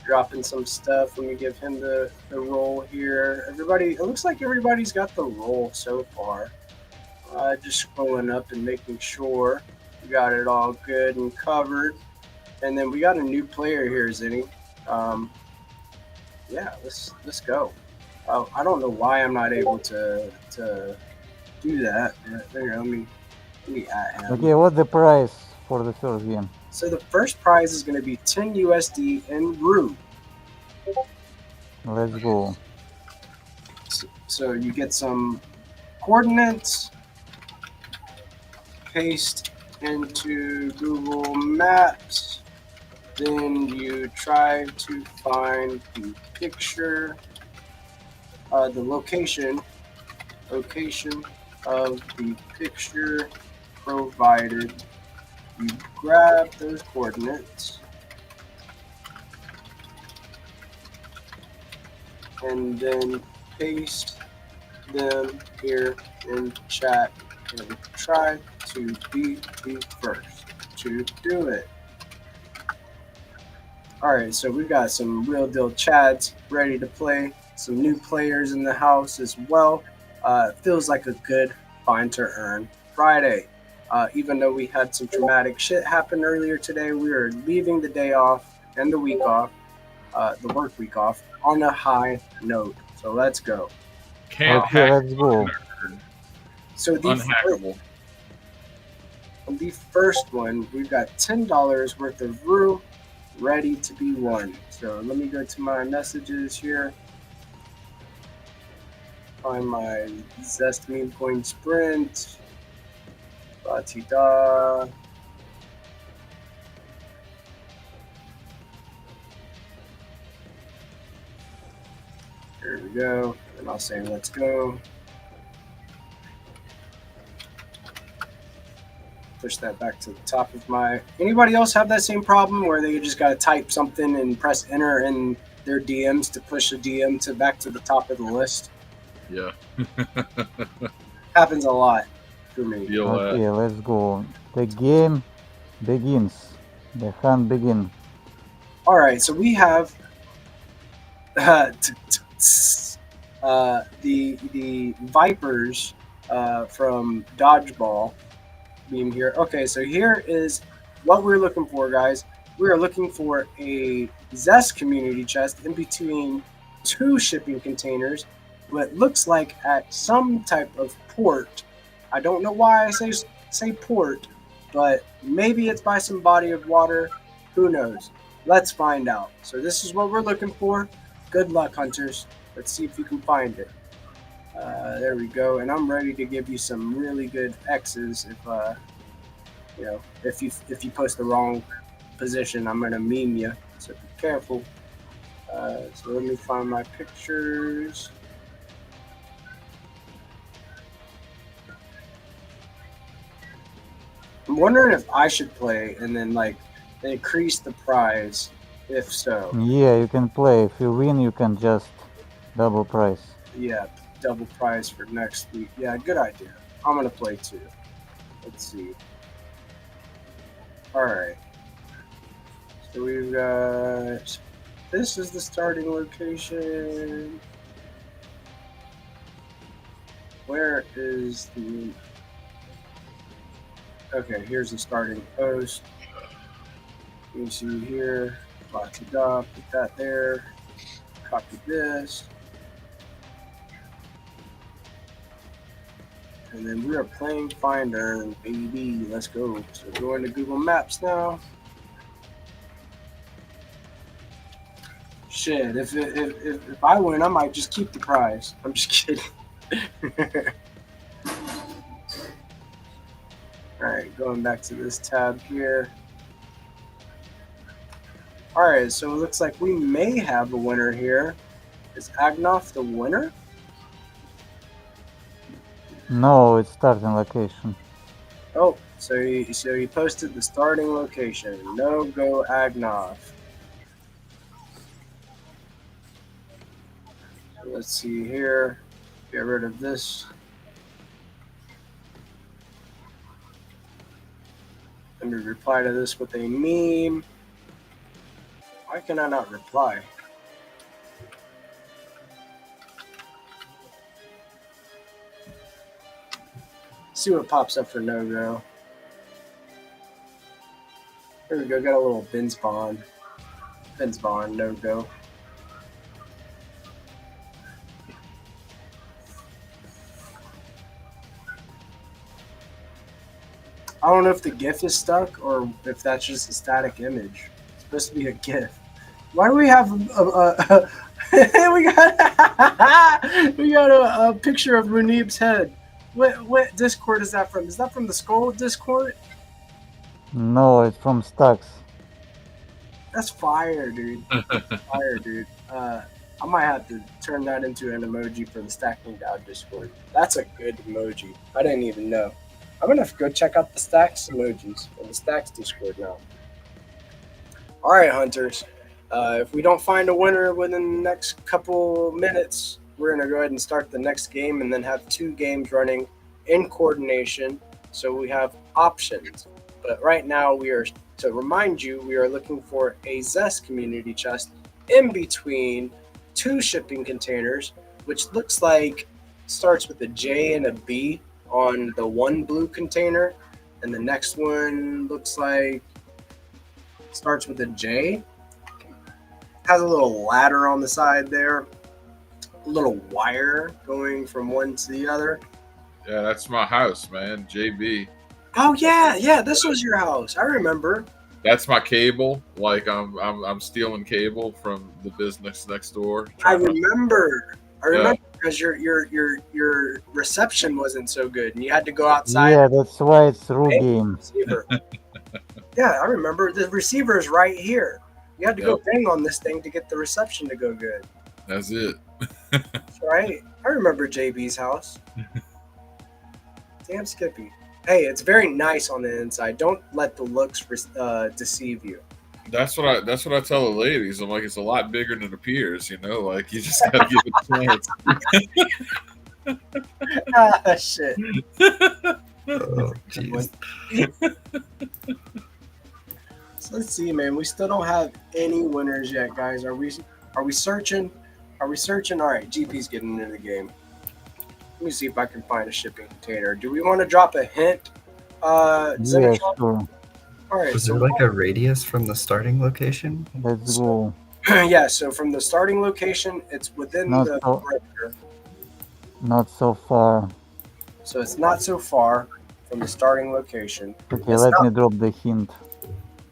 dropping some stuff. Let me give him the roll here. Everybody, it looks like everybody's got the roll so far. Just scrolling up and making sure we got it all good and covered. And then we got a new player here, Zinni. Yeah, let's go. I don't know why I'm not able to do that. There, let me at him. Okay, what's the price for the first game? So the first prize is going to be 10 USD in Rue. Let's go. So you get some coordinates, paste into Google Maps, then you try to find the picture, the location of the picture provided. You grab those coordinates and then paste them here in chat and try to be the first to do it. Alright, so we've got some real deal Chads ready to play, some new players in the house as well. Feels like a good Find2Earn Friday. Even though we had some traumatic shit happen earlier today, we are leaving the day off and the week off, the work week off, on a high note. So let's go. Can't Okay, hack. let's go. So Unhackable. the first one, we've got $10 worth of Rue ready to be won. So let me go to my messages here. Find my Zest Meme Coin Sprint. Ba-ti-da. There we go. And I'll say let's go. Push that back to the top of my... Anybody else have that same problem where they just got to type something and press enter in their DMs to push a DM to back to the top of the list? Yeah. Happens a lot for me. Feel that. Okay, let's go. The game begins. The hunt begins. All right, so we have the Vipers from Dodgeball being here. Okay, so here is what we're looking for, guys. We are looking for a Zest community chest in between two shipping containers, what looks like at some type of port. I don't know why I say port, but maybe it's by some body of water. Who knows? Let's find out. So this is what we're looking for. Good luck, hunters. Let's see if you can find it. There we go. And I'm ready to give you some really good X's if you post the wrong position, I'm gonna meme you. So be careful. So let me find my pictures. I'm wondering if I should play and then increase the prize. If so, Yeah, you can play. If you win, you can just double price. yeah, double prize for next week. Yeah, good idea. I'm gonna play too. Let's see. All right. So we've got. This is the starting location. Where is the... Okay, here's the starting post. You can see here, da, put that there, copy this. And then we are playing Find2Earn, baby. Let's go. So go into Google Maps now. Shit, if I win, I might just keep the prize. I'm just kidding. Alright, going back to this tab here. Alright, so it looks like we may have a winner here. Is Agnoff the winner? No, it's starting location. Oh, so he posted the starting location. No go Agnov. So let's see here. Get rid of this. Let me reply to this with a meme. Why can I not reply? See what pops up for no go. Here we go. Got a little Ben's Bond. Ben's Bond, no go. I don't know if the GIF is stuck or if that's just a static image. It's supposed to be a GIF. Why do we have we got a picture of Munib's head? What Discord is that from? Is that from the Skull Discord? No, it's from Stacks. That's fire, dude. Fire, dude. I might have to turn that into an emoji for the Stacking Down Discord. That's a good emoji. I didn't even know. I'm gonna go check out the Stacks emojis in the Stacks Discord now. All right, hunters. If we don't find a winner within the next couple minutes, we're gonna go ahead and start the next game, and then have 2 games running in coordination, so we have options. But right now, to remind you, we are looking for a Zest community chest in between 2 shipping containers, which looks like starts with a J and a B on the one blue container, and the next one looks like starts with a J. Has a little ladder on the side there, a little wire going from one to the other. Yeah, that's my house, man. JB. Oh yeah, this was your house. I remember. That's my cable. Like I'm stealing cable from the business next door. I remember because your reception wasn't so good, and you had to go outside. Yeah, that's why it's through game. Yeah, I remember. The receiver is right here. You had to go bang on this thing to get the reception to go good. That's it. That's right. I remember JB's house. Damn Skippy. Hey, it's very nice on the inside. Don't let the looks deceive you. That's what I tell the ladies. I'm like, it's a lot bigger than it appears. You know, like you just gotta give it a chance. Shit. Oh, jeez. So let's see, man. We still don't have any winners yet, guys. Are we searching? Are we searching? All right, GP's getting into the game. Let me see if I can find a shipping container. Do we want to drop a hint? Yeah, Zenitron? sure. All right. Was there like a radius from the starting location? Let's go. Yeah, so from the starting location, it's within the perimeter. Not so far. So it's not so far from the starting location. Okay, let me drop the hint.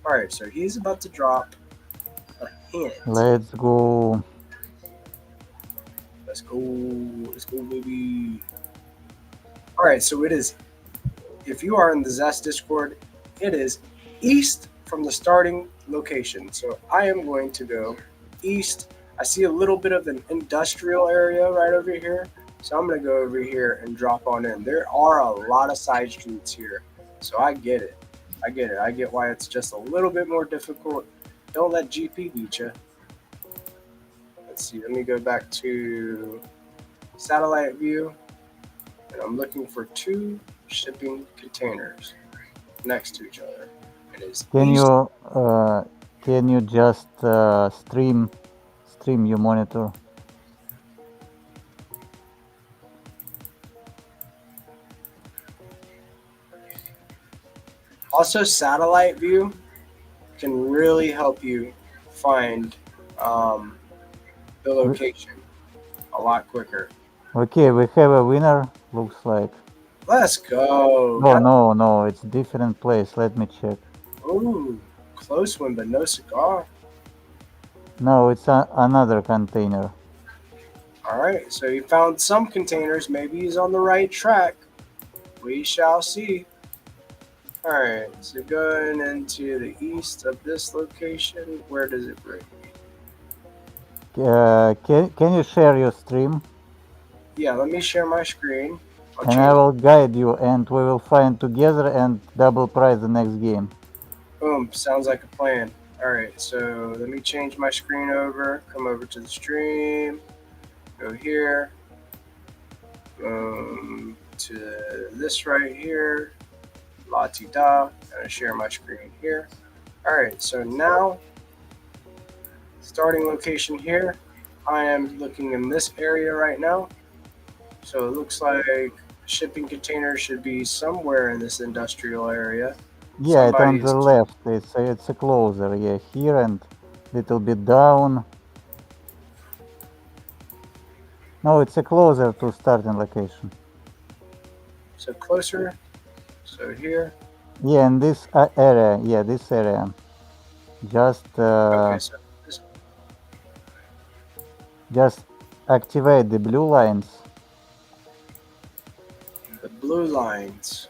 All right, so he's about to drop a hint. Let's go. Let's go, baby. All right, so it is, if you are in the Zest Discord, it is east from the starting location. So I am going to go east. I see a little bit of an industrial area right over here. So I'm going to go over here and drop on in. There are a lot of side streets here. So I get it. I get why it's just a little bit more difficult. Don't let GP beat you. Let's see. Let me go back to satellite view. And I'm looking for 2 shipping containers next to each other. It is Can you just stream your monitor? Also, satellite view can really help you find the location a lot quicker. Okay, we have a winner, looks like. Let's go. Oh, no, it's a different place. Let me check. Ooh, close one, but no cigar. No, it's another container. All right, so he found some containers. Maybe he's on the right track. We shall see. All right, so going into the east of this location, where does it bring me? Can you share your stream? Yeah, let me share my screen. And I will guide you, and we will find together and double prize the next game. Boom, sounds like a plan. Alright, so let me change my screen over, come over to the stream, go here, to this right here, la-ti-da, gonna share my screen here. Alright, so now, starting location here, I am looking in this area right now. So it looks like shipping containers should be somewhere in this industrial area. Yeah, it's on the left. It's a closer. Yeah, here and little bit down. No, it's a closer to starting location. So closer. So here. Yeah, in this area. Yeah, this area. Just Okay, so just activate the blue lines. The blue lines.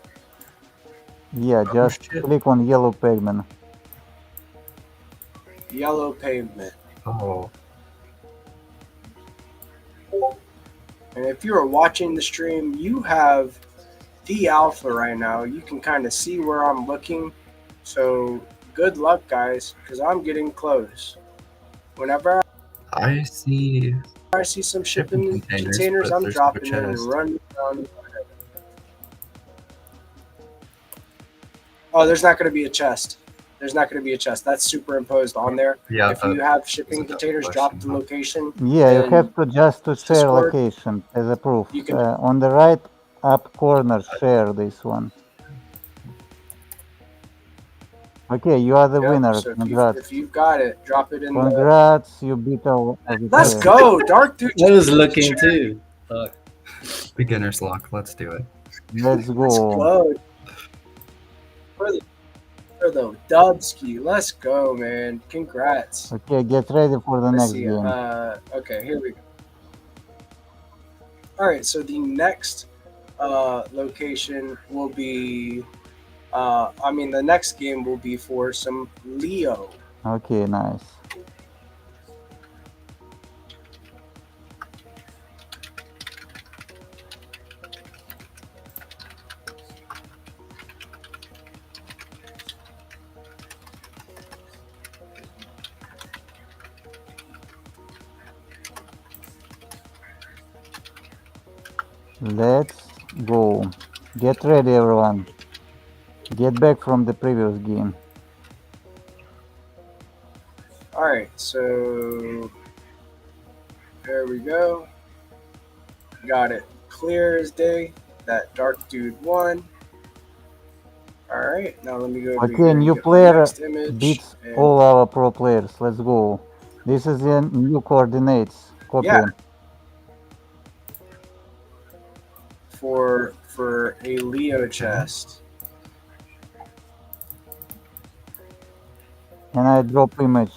Yeah, just click on yellow pavement. Yellow pavement. Oh. And if you are watching the stream, you have the alpha right now. You can kind of see where I'm looking. So good luck, guys, because I'm getting close. Whenever I see some shipping containers I'm dropping in and running down. Oh, there's not going to be a chest. There's not going to be a chest. That's superimposed on there. Yeah, if you have shipping containers dropped the location. Yeah, you have to just to share location as a proof. You can, on the right up corner, share this one. Okay, you are the winner. So Congrats. if you've got it, drop it in. Congrats, you beat all. Let's go, Dark Dude. I was looking too. Fuck. Beginner's luck. Let's do it. Let's go. Let's go. For the Dubski. Let's go, man. Congrats. Okay, get ready for the next game. Okay, here we go. All right, so the next location will be, the next game will be for some Leo. Okay, nice. Let's go. Get ready, everyone. Get back from the previous game. Alright, so there we go. Got it clear as day. That Dark Dude won. Alright, now let me go. Okay, new player beats all our pro players. Let's go. This is the new coordinates. Copy. Yeah. For a Leo chest. And I drop image.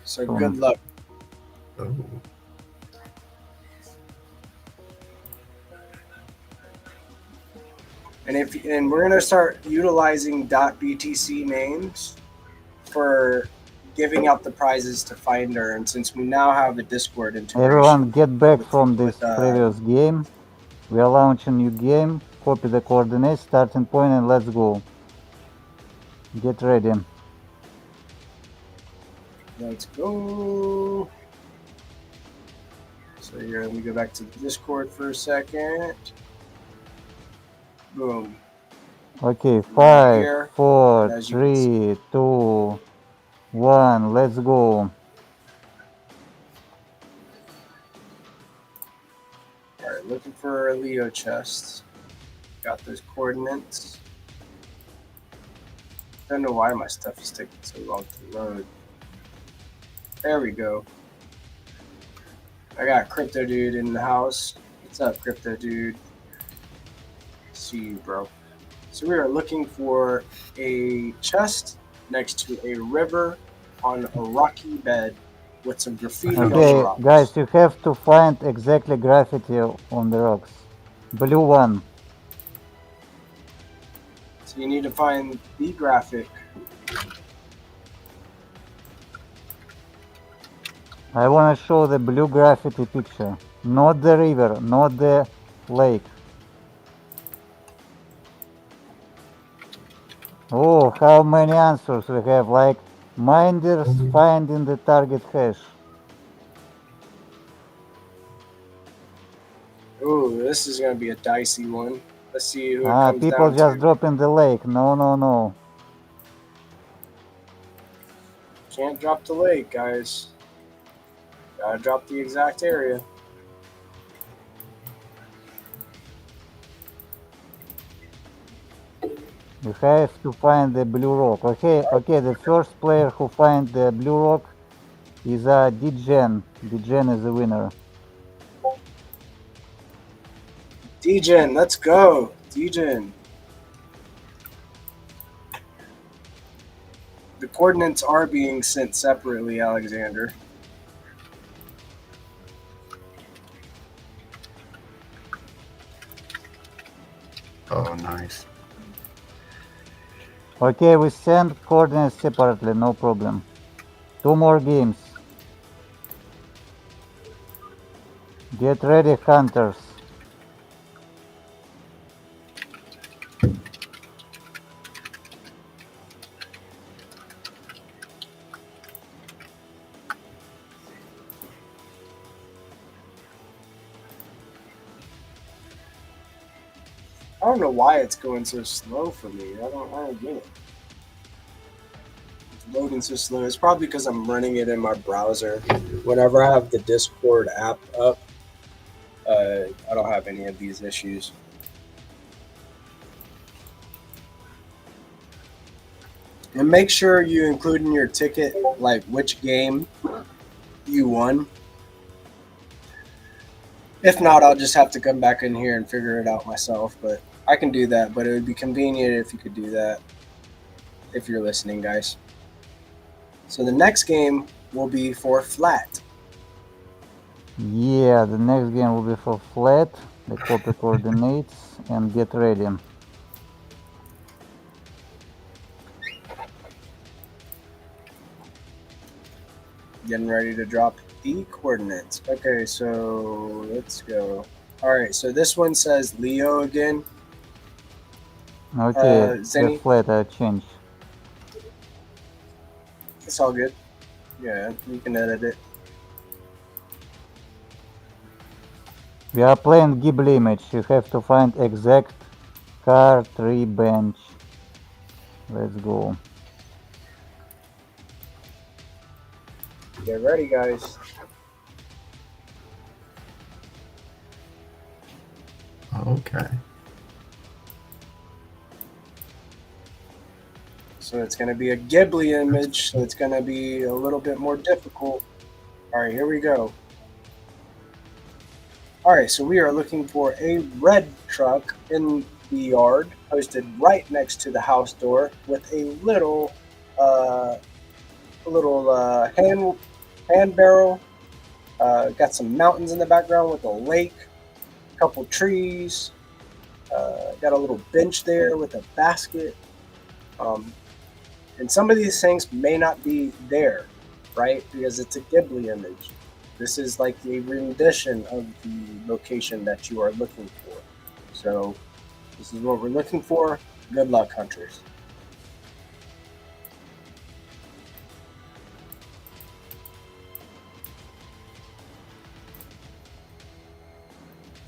So good luck. Oh. And we're gonna start utilizing .btc names for giving out the prizes to Find2Earn, since we now have a Discord integration. Everyone get back from this previous game. We are launching new game. Copy the coordinates, starting point, and let's go. Get ready. Let's go. So here, let me go back to the Discord for a second. Boom. Okay, 5, 4, 3, 2, 1. Let's go. Alright, looking for a Leo chest. Got those coordinates. Don't know why my stuff is taking so long to load. There we go. I got Crypto Dude in the house. What's up, Crypto Dude? See you, bro. So we are looking for a chest next to a river on a rocky bed with some graffiti on the Okay, rocks. guys, you have to find exactly graffiti on the rocks. Blue one. So you need to find the graphic. I want to show the blue graffiti picture. Not the river, not the lake. Oh, how many answers we have? Like minders finding the target hash. Ooh, this is gonna be a dicey one. Let's see who it comes People down just to. drop in the lake. No, no, no. Can't drop the lake, guys. Gotta drop the exact area. You have to find the blue rock. Okay, the first player who finds the blue rock is Dgen. Dgen is the winner. Dgen, let's go. Dgen. The coordinates are being sent separately, Alexander. Oh, nice. Okay, we send coordinates separately, no problem. 2 more games. Get ready, hunters. I don't know why it's going so slow for me. I don't get it. It's loading so slow. It's probably because I'm running it in my browser. Whenever I have the Discord app up, I don't have any of these issues. And make sure you include in your ticket like which game you won. If not, I'll just have to come back in here and figure it out myself. But I can do that. But it would be convenient if you could do that. If you're listening, guys. So the next game will be for flat. Yeah, the next game will be for flat. The copy coordinates and get ready. Getting ready to drop the coordinates. Okay, so let's go. All right, so this one says Leo again. Okay, Zenny? the flat I changed. It's all good. Yeah, you can edit it. We are playing Ghibli image. You have to find exact car, tree, bench. Let's go. Get ready, guys. Okay. So it's going to be a Ghibli image, so it's going to be a little bit more difficult. All right, here we go. All right, so we are looking for a red truck in the yard, posted right next to the house door, with a little, hand barrel. Got some mountains in the background with a lake, a couple trees. Got a little bench there with a basket. And some of these things may not be there, right? Because it's a Ghibli image. This is like a rendition of the location that you are looking for. So this is what we're looking for. Good luck, hunters.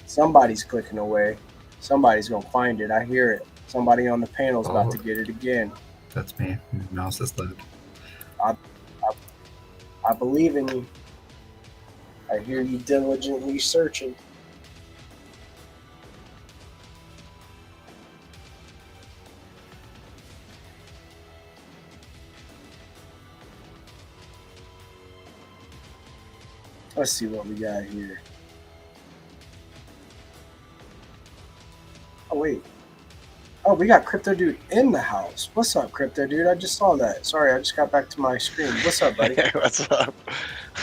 Somebody's clicking away. Somebody's going to find it. I hear it. Somebody on the panel's about to get it again. That's me. Mouse is left. I believe in you. I hear you diligently searching. Let's see what we got here. Oh, wait. Oh, we got Crypto Dude in the house. What's up, Crypto Dude? I just saw that. Sorry, I just got back to my screen. What's up, buddy? What's up?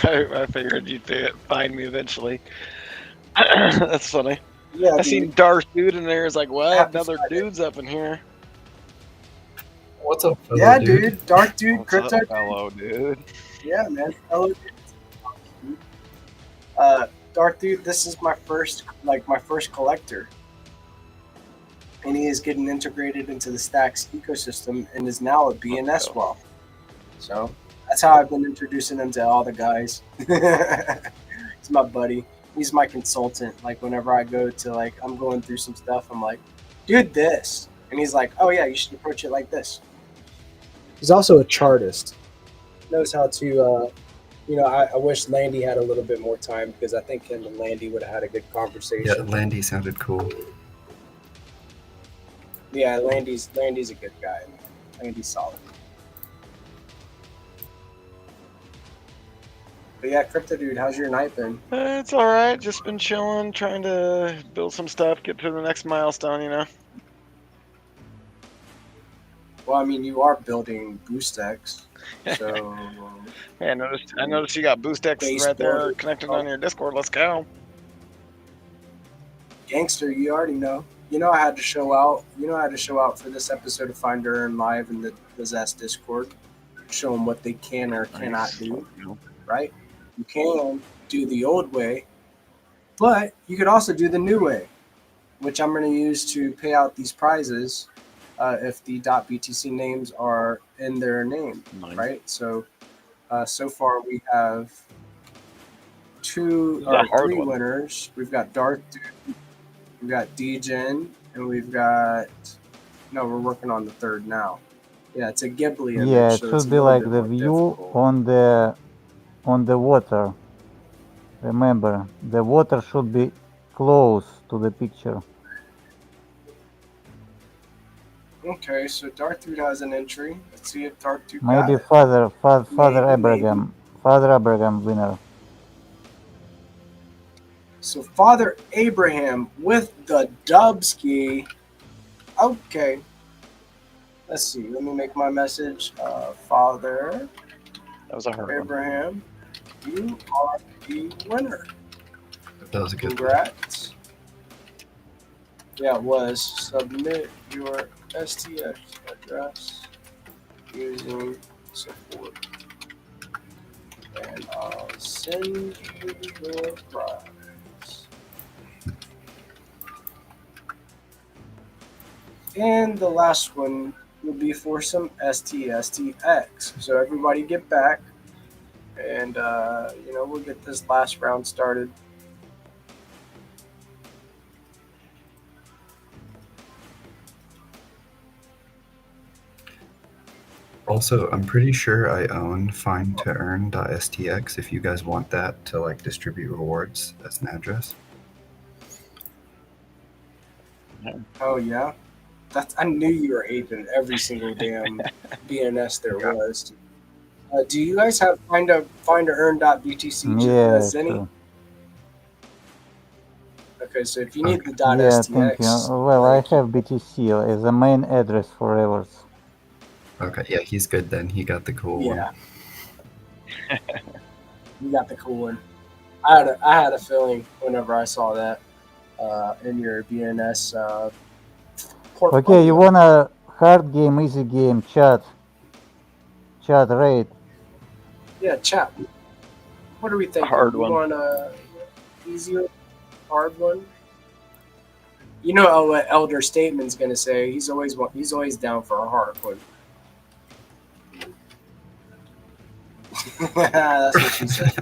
I figured you'd find me eventually. That's funny. Yeah, I seen Darth Dude in there. It's like, what? Happy Another Friday. dude's up in here. What's up, fellow Yeah, dude. Dark Dude, What's Crypto up, Dude. fellow dude? Yeah, man. Hello, dude. Dark Dude, this is my first collector. and he is getting integrated into the Stacks ecosystem and is now a BNS well. So that's how I've been introducing him to all the guys. He's my buddy. He's my consultant. Like whenever I go to like I'm going through some stuff, I'm like, dude, this, and he's like, oh yeah, you should approach it like this. He's also a chartist. Knows how to. I wish Landy had a little bit more time because I think him and Landy would have had a good conversation. Yeah, Landy sounded cool. Yeah, Landy's a good guy. Landy's solid. But yeah, Crypto Dude, how's your night been? It's all right. Just been chilling, trying to build some stuff, get to the next milestone. You know. Well, I mean, you are building BoostX, so. Hey, I noticed you got BoostX right there connected on your Discord. Let's go. Gangster, you already know. You know I had to show out. For this episode of Find2Earn live in the Zest Discord. Show them what they can or cannot do. Right? You can do the old way, but you could also do the new way, which I'm going to use to pay out these prizes if the .btc names are in their name, right? So, so far we have three winners. We've got Darth Dude, we've got DGen, and we're working on the third now. Yeah, it's a Ghibli image. Yeah, it so should be like the view on the water. Remember, the water should be close to the picture. Okay, so Darth Dude has an entry. Let's see if Darth Dude Maybe got it. Father Abraham winner. So Father Abraham with the Dubski. Okay. Let's see. Let me make my message. Father that was a hard Abraham, you are the winner. That was a good Congrats. One. Yeah, it was. Submit your STX address using support. And I'll send you your prize. And the last one will be for some STX. So everybody get back, and we'll get this last round started. Also, I'm pretty sure I own Find2Earn.stx if you guys want that to like distribute rewards as an address. Oh yeah? I knew you were aping every single damn BNS there was. Do you guys have Find2Earn.btc? Yeah, any? Okay, so if you need the yeah, .stx, thank you. Well, I have BTC as a main address for Evers. Okay, yeah, he's good then. He got the cool one. You got the cool one. I had a feeling whenever I saw that in your BNS portfolio. Okay, you want a hard game, easy game, chat, rate. Yeah, chat. What are we thinking? Hard one. You want a easier, hard one? You know what Elder Statement's gonna say. He's always down for a hard one. That's what she said.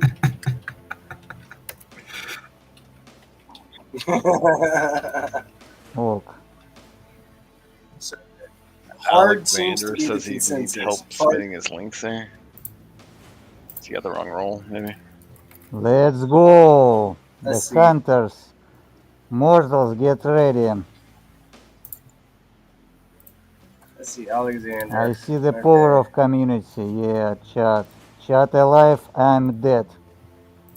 Look. So, hard Alexander says he needs help spinning his links there. Has he got the wrong roll, maybe? Let's go. The hunters. Mortals, get ready. Let's see, Alexander. I see the power of community. Yeah, chat. Chat alive, I'm dead.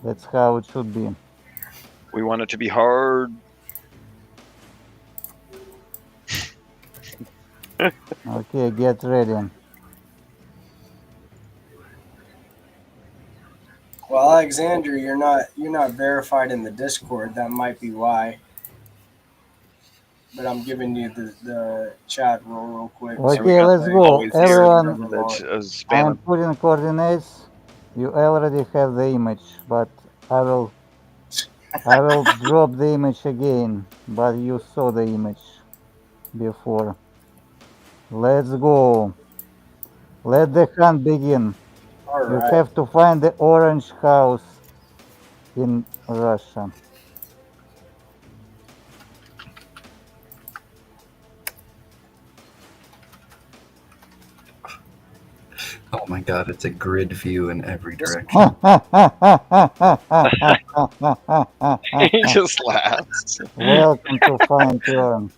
That's how it should be. We want it to be hard. Okay, get ready. Well, Alexander, you're not verified in the Discord. That might be why. But I'm giving you the chat roll real quick. Okay, let's go. Everyone, I'm putting coordinates. You already have the image, but I will drop the image again, but you saw the image. before. Let's go. Let the hunt begin. All You right. have to find the orange house in Russia. Oh my god, it's a grid view in every Just- direction. He just laughs. Welcome to Find2Earn.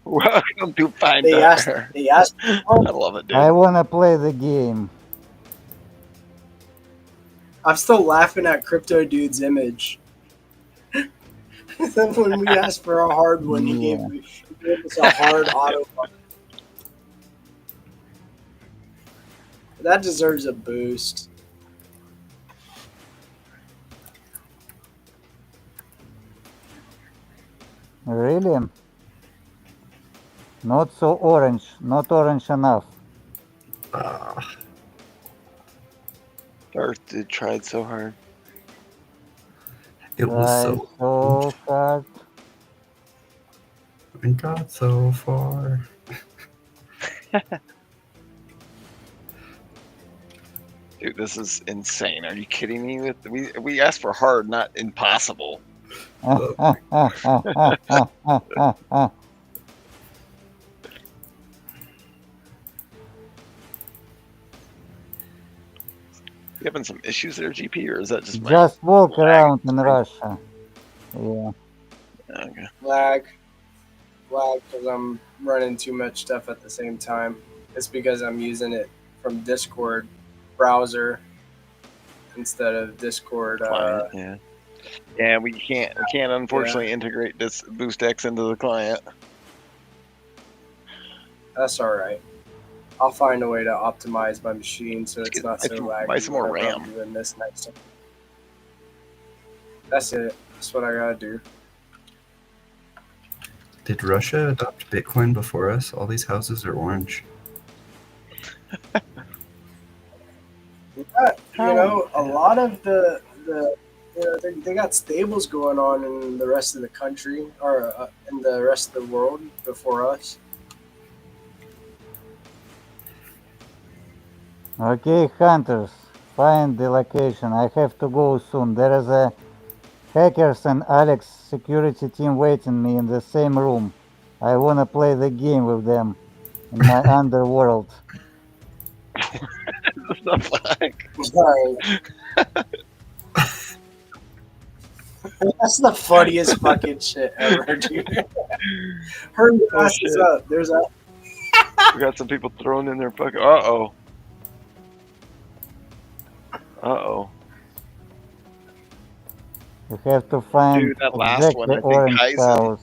Welcome to Find They asked. Her. They asked. I love it, dude. I wanna play the game. I'm still laughing at Crypto Dude's image. When we asked for a hard one, he gave us a hard auto. That deserves a boost. Really? Not so orange. Not orange enough. Darth dude tried so hard. It was Try so so hard. we got so far. Dude, this is insane. Are you kidding me? We asked for hard, not impossible. You having some issues there, GP, or is that just my Just walk lag? around in Russia. Yeah. Okay. Lag, because I'm running too much stuff at the same time. It's because I'm using it from Discord browser instead of Discord. Client, yeah. Yeah, we can't unfortunately integrate this BoostX into the client. That's all right. I'll find a way to optimize my machine so it's not so laggy. Buy some more whenever I'm RAM. doing this next time. That's it. That's what I gotta do. Did Russia adopt Bitcoin before us? All these houses are orange. Yeah, you know, a lot of the you know, they got stables going on in the rest of the country or in the rest of the world before us. Okay, hunters, find the location. I have to go soon. There is a hackers and Alex security team waiting me in the same room. I wanna play the game with them in my underworld. The fuck? Sorry. That's the funniest fucking shit ever, dude. Hurry your Oh, asses shit. up. There's a We got some people throwing in their fucking. Uh-oh. Uh-oh. You have to find Dude, that last one, exactly I think orange Kaizen. house.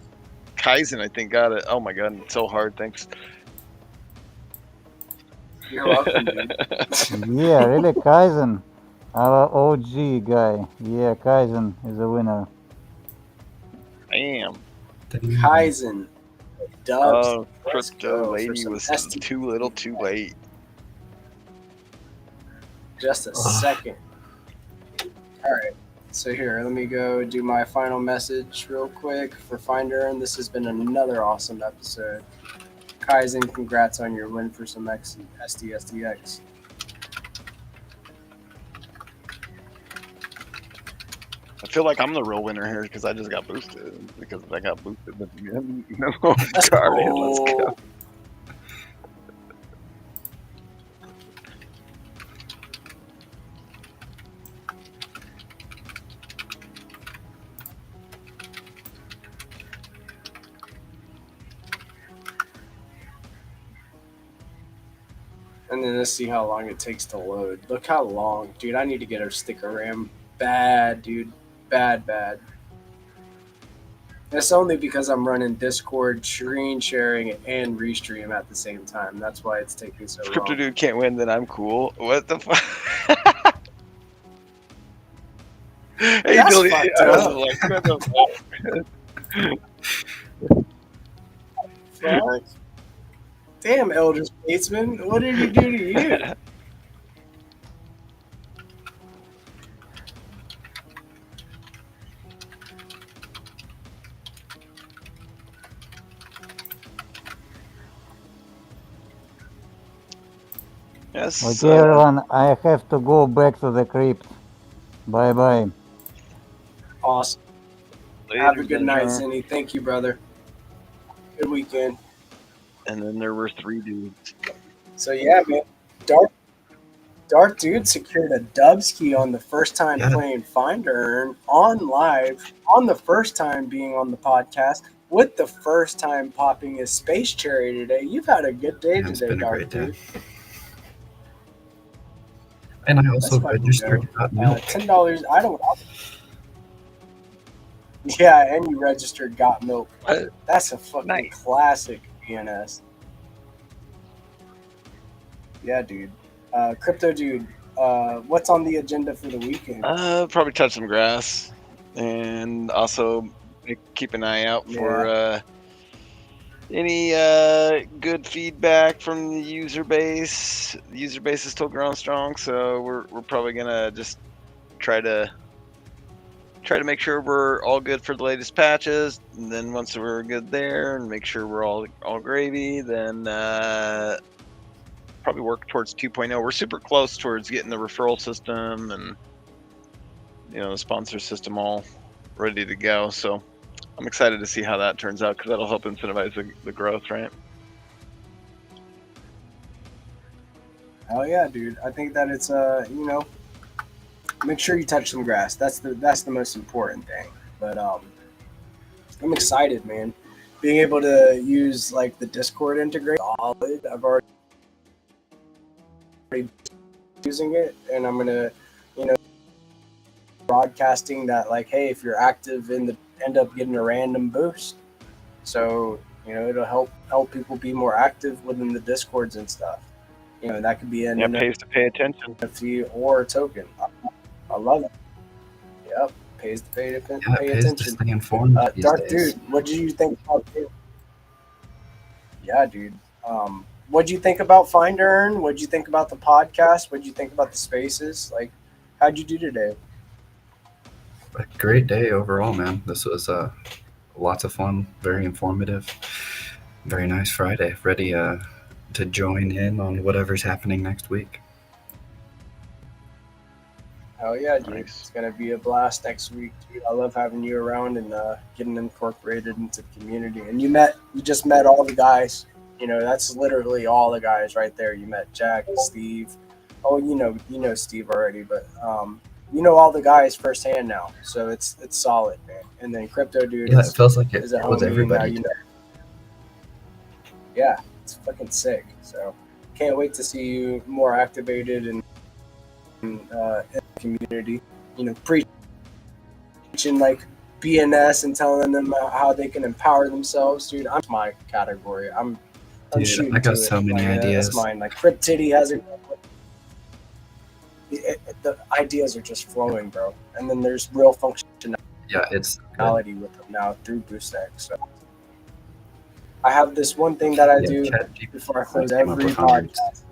Kaizen, I think, got it. Oh my god, it's so hard. Thanks. You're welcome, dude. Yeah, really, Kaizen, our OG guy. Yeah, Kaizen is a winner. Damn. Kaizen. Dubs. Oh, Let's Crypto go for Lady some was ST. too little, too late. Just a second. All right. So here, let me go do my final message real quick for Find2Earn. This has been another awesome episode. Kaizen, congrats on your win for some SDSDX. I feel like I'm the real winner here because I just got boosted. Because I got boosted with no Let's Guardian. go. Let's go. And then let's see how long it takes to load. Look how long. Dude, I need to get a sticker RAM. Bad, dude. Bad, bad. That's only because I'm running Discord, screen sharing, and Restream at the same time. That's why it's taking so Crypto long. Dude can't win, then I'm cool. What the fuck? Hey, That's Billy, fucked I was up. like, what the fuck? Fuck. Damn, Elder Statesman. What did he do to you? Yes. Okay, everyone, I have to go back to the crypt. Bye bye. Awesome. later, Have a good then, night, Jar. Zinni. Thank you, brother. Good weekend. And then there were 3 dudes. So yeah, man. Dark Dude secured a Dubski on the first time Yeah. playing Find2Earn on live, on the first time being on the podcast, with the first time popping his space cherry today. You've had a good day Yeah, it's today, been a great Dark day. Dude. And I also Let's fucking registered go. got milk. $10. I don't. Yeah, and you registered Got Milk. That's a fucking Nice. classic BNS. Yeah, dude. Crypto Dude, what's on the agenda for the weekend? Probably touch some grass, and also keep an eye out for any good feedback from the user base. The user base is still growing strong, so we're probably gonna just try to make sure we're all good for the latest patches, and then once we're good there, and make sure we're all gravy, then probably work towards 2.0. We're super close towards getting the referral system and the sponsor system all ready to go. So I'm excited to see how that turns out, because that'll help incentivize the growth, right? Hell yeah, dude. I think that it's make sure you touch some grass. That's the most important thing. But I'm excited, man. Being able to use like the Discord integration, solid. I've already using it, and I'm gonna, broadcasting that like, hey, if you're active in the, end up getting a random boost. So it'll help people be more active within the Discords and stuff. That could be an pays to pay attention. NFT or a token. I love it. Yep, pays to pay Yeah, it pay pays to attention. stay informed these Dark days. Dude, what did you think about it? Yeah, dude. What'd you think about Find2Earn? What'd you think about the podcast? What'd you think about the spaces? Like, how'd you do today? A great day overall, man. This was lots of fun, very informative, very nice Friday. Ready to join in on whatever's happening next week. Hell yeah, dude. Nice. It's going to be a blast next week, dude. I love having you around and getting incorporated into the community. And you just met all the guys. That's literally all the guys right there. You met Jack, Steve. Oh, you know Steve already, but all the guys firsthand now. So it's solid, man. And then Crypto Dude Yeah, it feels like it is a was homie, everybody now today. Yeah, it's fucking sick. So can't wait to see you more activated and in the community. Preaching like BNS and telling them how they can empower themselves, dude. I'm my category. I'm Dude, shooting I got to so it. many Like, ideas. That's mine. Like Crypt Titty has it. The ideas are just flowing, bro. And then there's real functionality Yeah, it's good. with them now through BoostX. So I have this one thing that I Yeah, do ChatGPT before I close came up every with hundreds. podcast.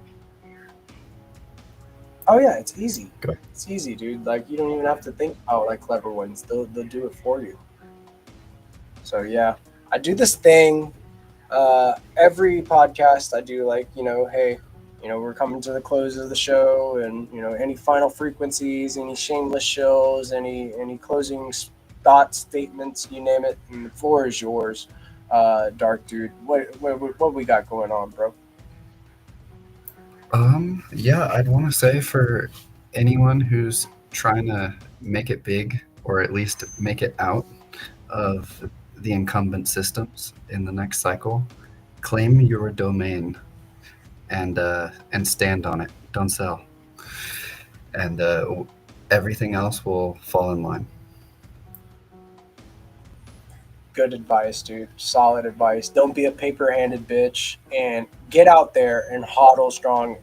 Oh yeah, it's easy. Go. It's easy, dude. Like you don't even have to think about like clever ones. They'll do it for you. So yeah, I do this thing. Every podcast I do like, hey, we're coming to the close of the show, and any final frequencies, any shameless shills, any closing thoughts, statements, you name it, and the floor is yours, Dark Dude. What we got going on, bro? Yeah, I'd want to say for anyone who's trying to make it big, or at least make it out of the incumbent systems in the next cycle, claim your domain and stand on it. Don't sell, and everything else will fall in line. Good advice, dude. Solid advice. Don't be a paper-handed bitch, and get out there and hodl strong.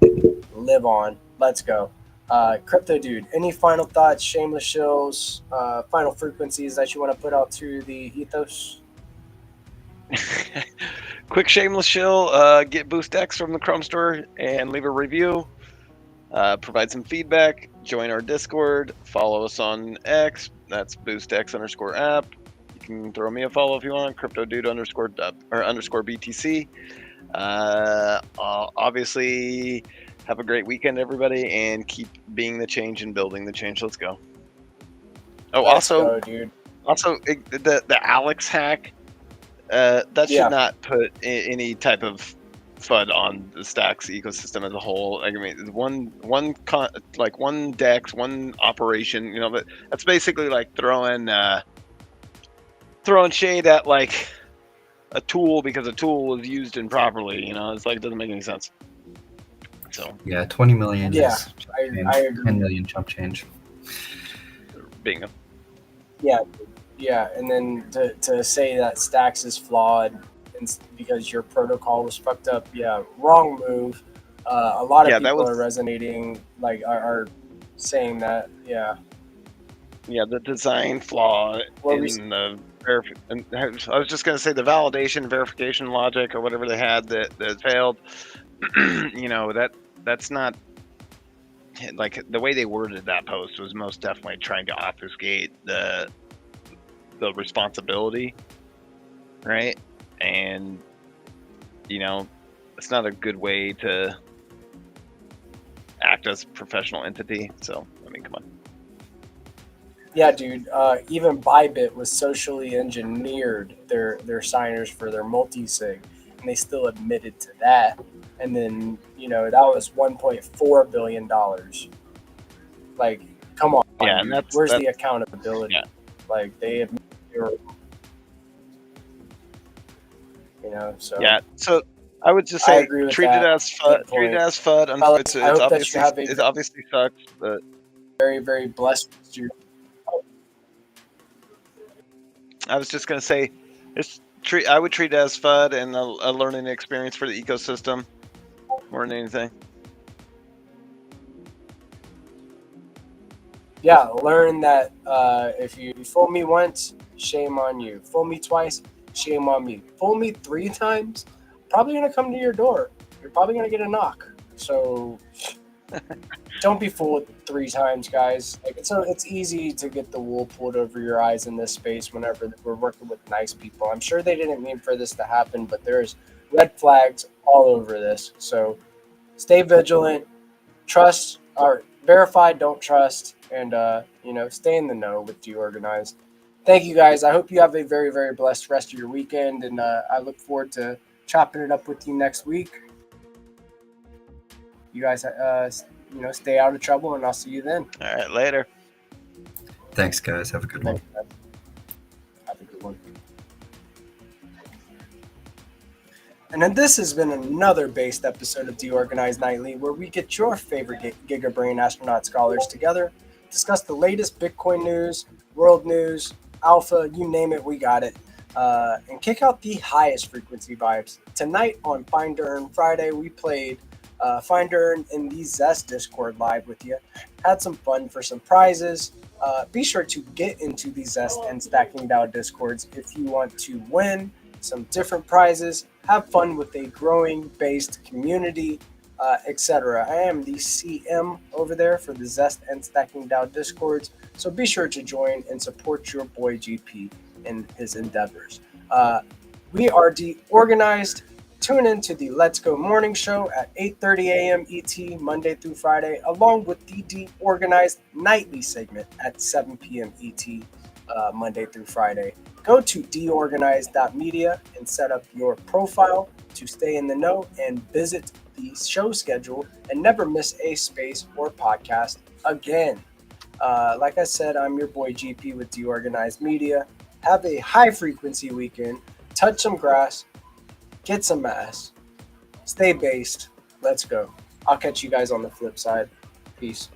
Live on. Let's go. Crypto Dude, any final thoughts, shameless shills, final frequencies that you want to put out to the ethos? Quick shameless shill. Get BoostX from the Chrome store and leave a review. Provide some feedback. Join our Discord. Follow us on X. That's BoostX_app. You can throw me a follow if you want. CryptoDude_BTC. Obviously, Have a great weekend, everybody, and keep being the change and building the change. Let's go. Oh, Let's also, go, dude. The Alex hack, that should Yeah. not put any type of FUD on the Stacks ecosystem as a whole. Like, I mean, one DEX, one operation. But that's basically like throwing shade at like a tool because a tool was used improperly. It's like, it doesn't make any sense. So Yeah, 20 million Yeah, is chump I change. agree. 10 million chump change. bingo. Yeah, and then to say that Stacks is flawed because your protocol was fucked up, yeah, wrong move. A lot of people are resonating, like are saying that, yeah. Yeah, the design flaw in the and I was just gonna say the validation verification logic or whatever they had that failed. That's not like the way they worded that post was most definitely trying to obfuscate the responsibility, right? And it's not a good way to act as a professional entity. So I mean, come on. Yeah, dude. Even Bybit was socially engineered their signers for their multi-sig, and they still admitted to that. And then that was $1.4 billion. Like, come on, Yeah, dude. and Where's the accountability? Yeah. Like they admit they were, So yeah. So I would just say agree with treat that. it as FUD. Treat it as FUD. Fellas, I hope that Obviously you have a it obviously sucks, but very, very blessed year. I was just gonna say, I would treat it as FUD and a learning experience for the ecosystem more than anything. Yeah, learn that if you fool me once, shame on you. Fool me twice, shame on me. Fool me 3 times, probably gonna come to your door. You're probably gonna get a knock. So don't be fooled 3 times, guys. Like it's easy to get the wool pulled over your eyes in this space whenever we're working with nice people. I'm sure they didn't mean for this to happen, but there's red flags all over this. So stay vigilant, trust or verify, don't trust, and stay in the know with DeOrganized. Thank you, guys. I hope you have a very, very blessed rest of your weekend, and I look forward to chopping it up with you next week. You guys, stay out of trouble, and I'll see you then. All right, later. Thanks, guys. Have a good one. Have a good one. And then this has been another based episode of DeOrganized Nightly, where we get your favorite Giga Brain Astronaut Scholars together, discuss the latest Bitcoin news, world news, alpha, you name it, we got it, and kick out the highest frequency vibes. Tonight on Find2Earn Friday, we played Find2Earn in the Zest Discord live with you. Had some fun for some prizes. Be sure to get into the Zest and Stacking DAO Discords if you want to win some different prizes, have fun with a growing based community, etc. I am the CM over there for the Zest and Stacking DAO Discords, so be sure to join and support your boy GP in his endeavors. We are DeOrganized. Tune in to the Let's Go Morning Show at 8:30 a.m. ET Monday through Friday, along with the DeOrganized Nightly segment at 7 p.m. ET Monday through Friday. Go to deorganized.media and set up your profile to stay in the know and visit the show schedule and never miss a space or podcast again. Like I said, I'm your boy GP with DeOrganized Media. Have a high frequency weekend. Touch some grass. Get some ass. Stay based. Let's go. I'll catch you guys on the flip side. Peace.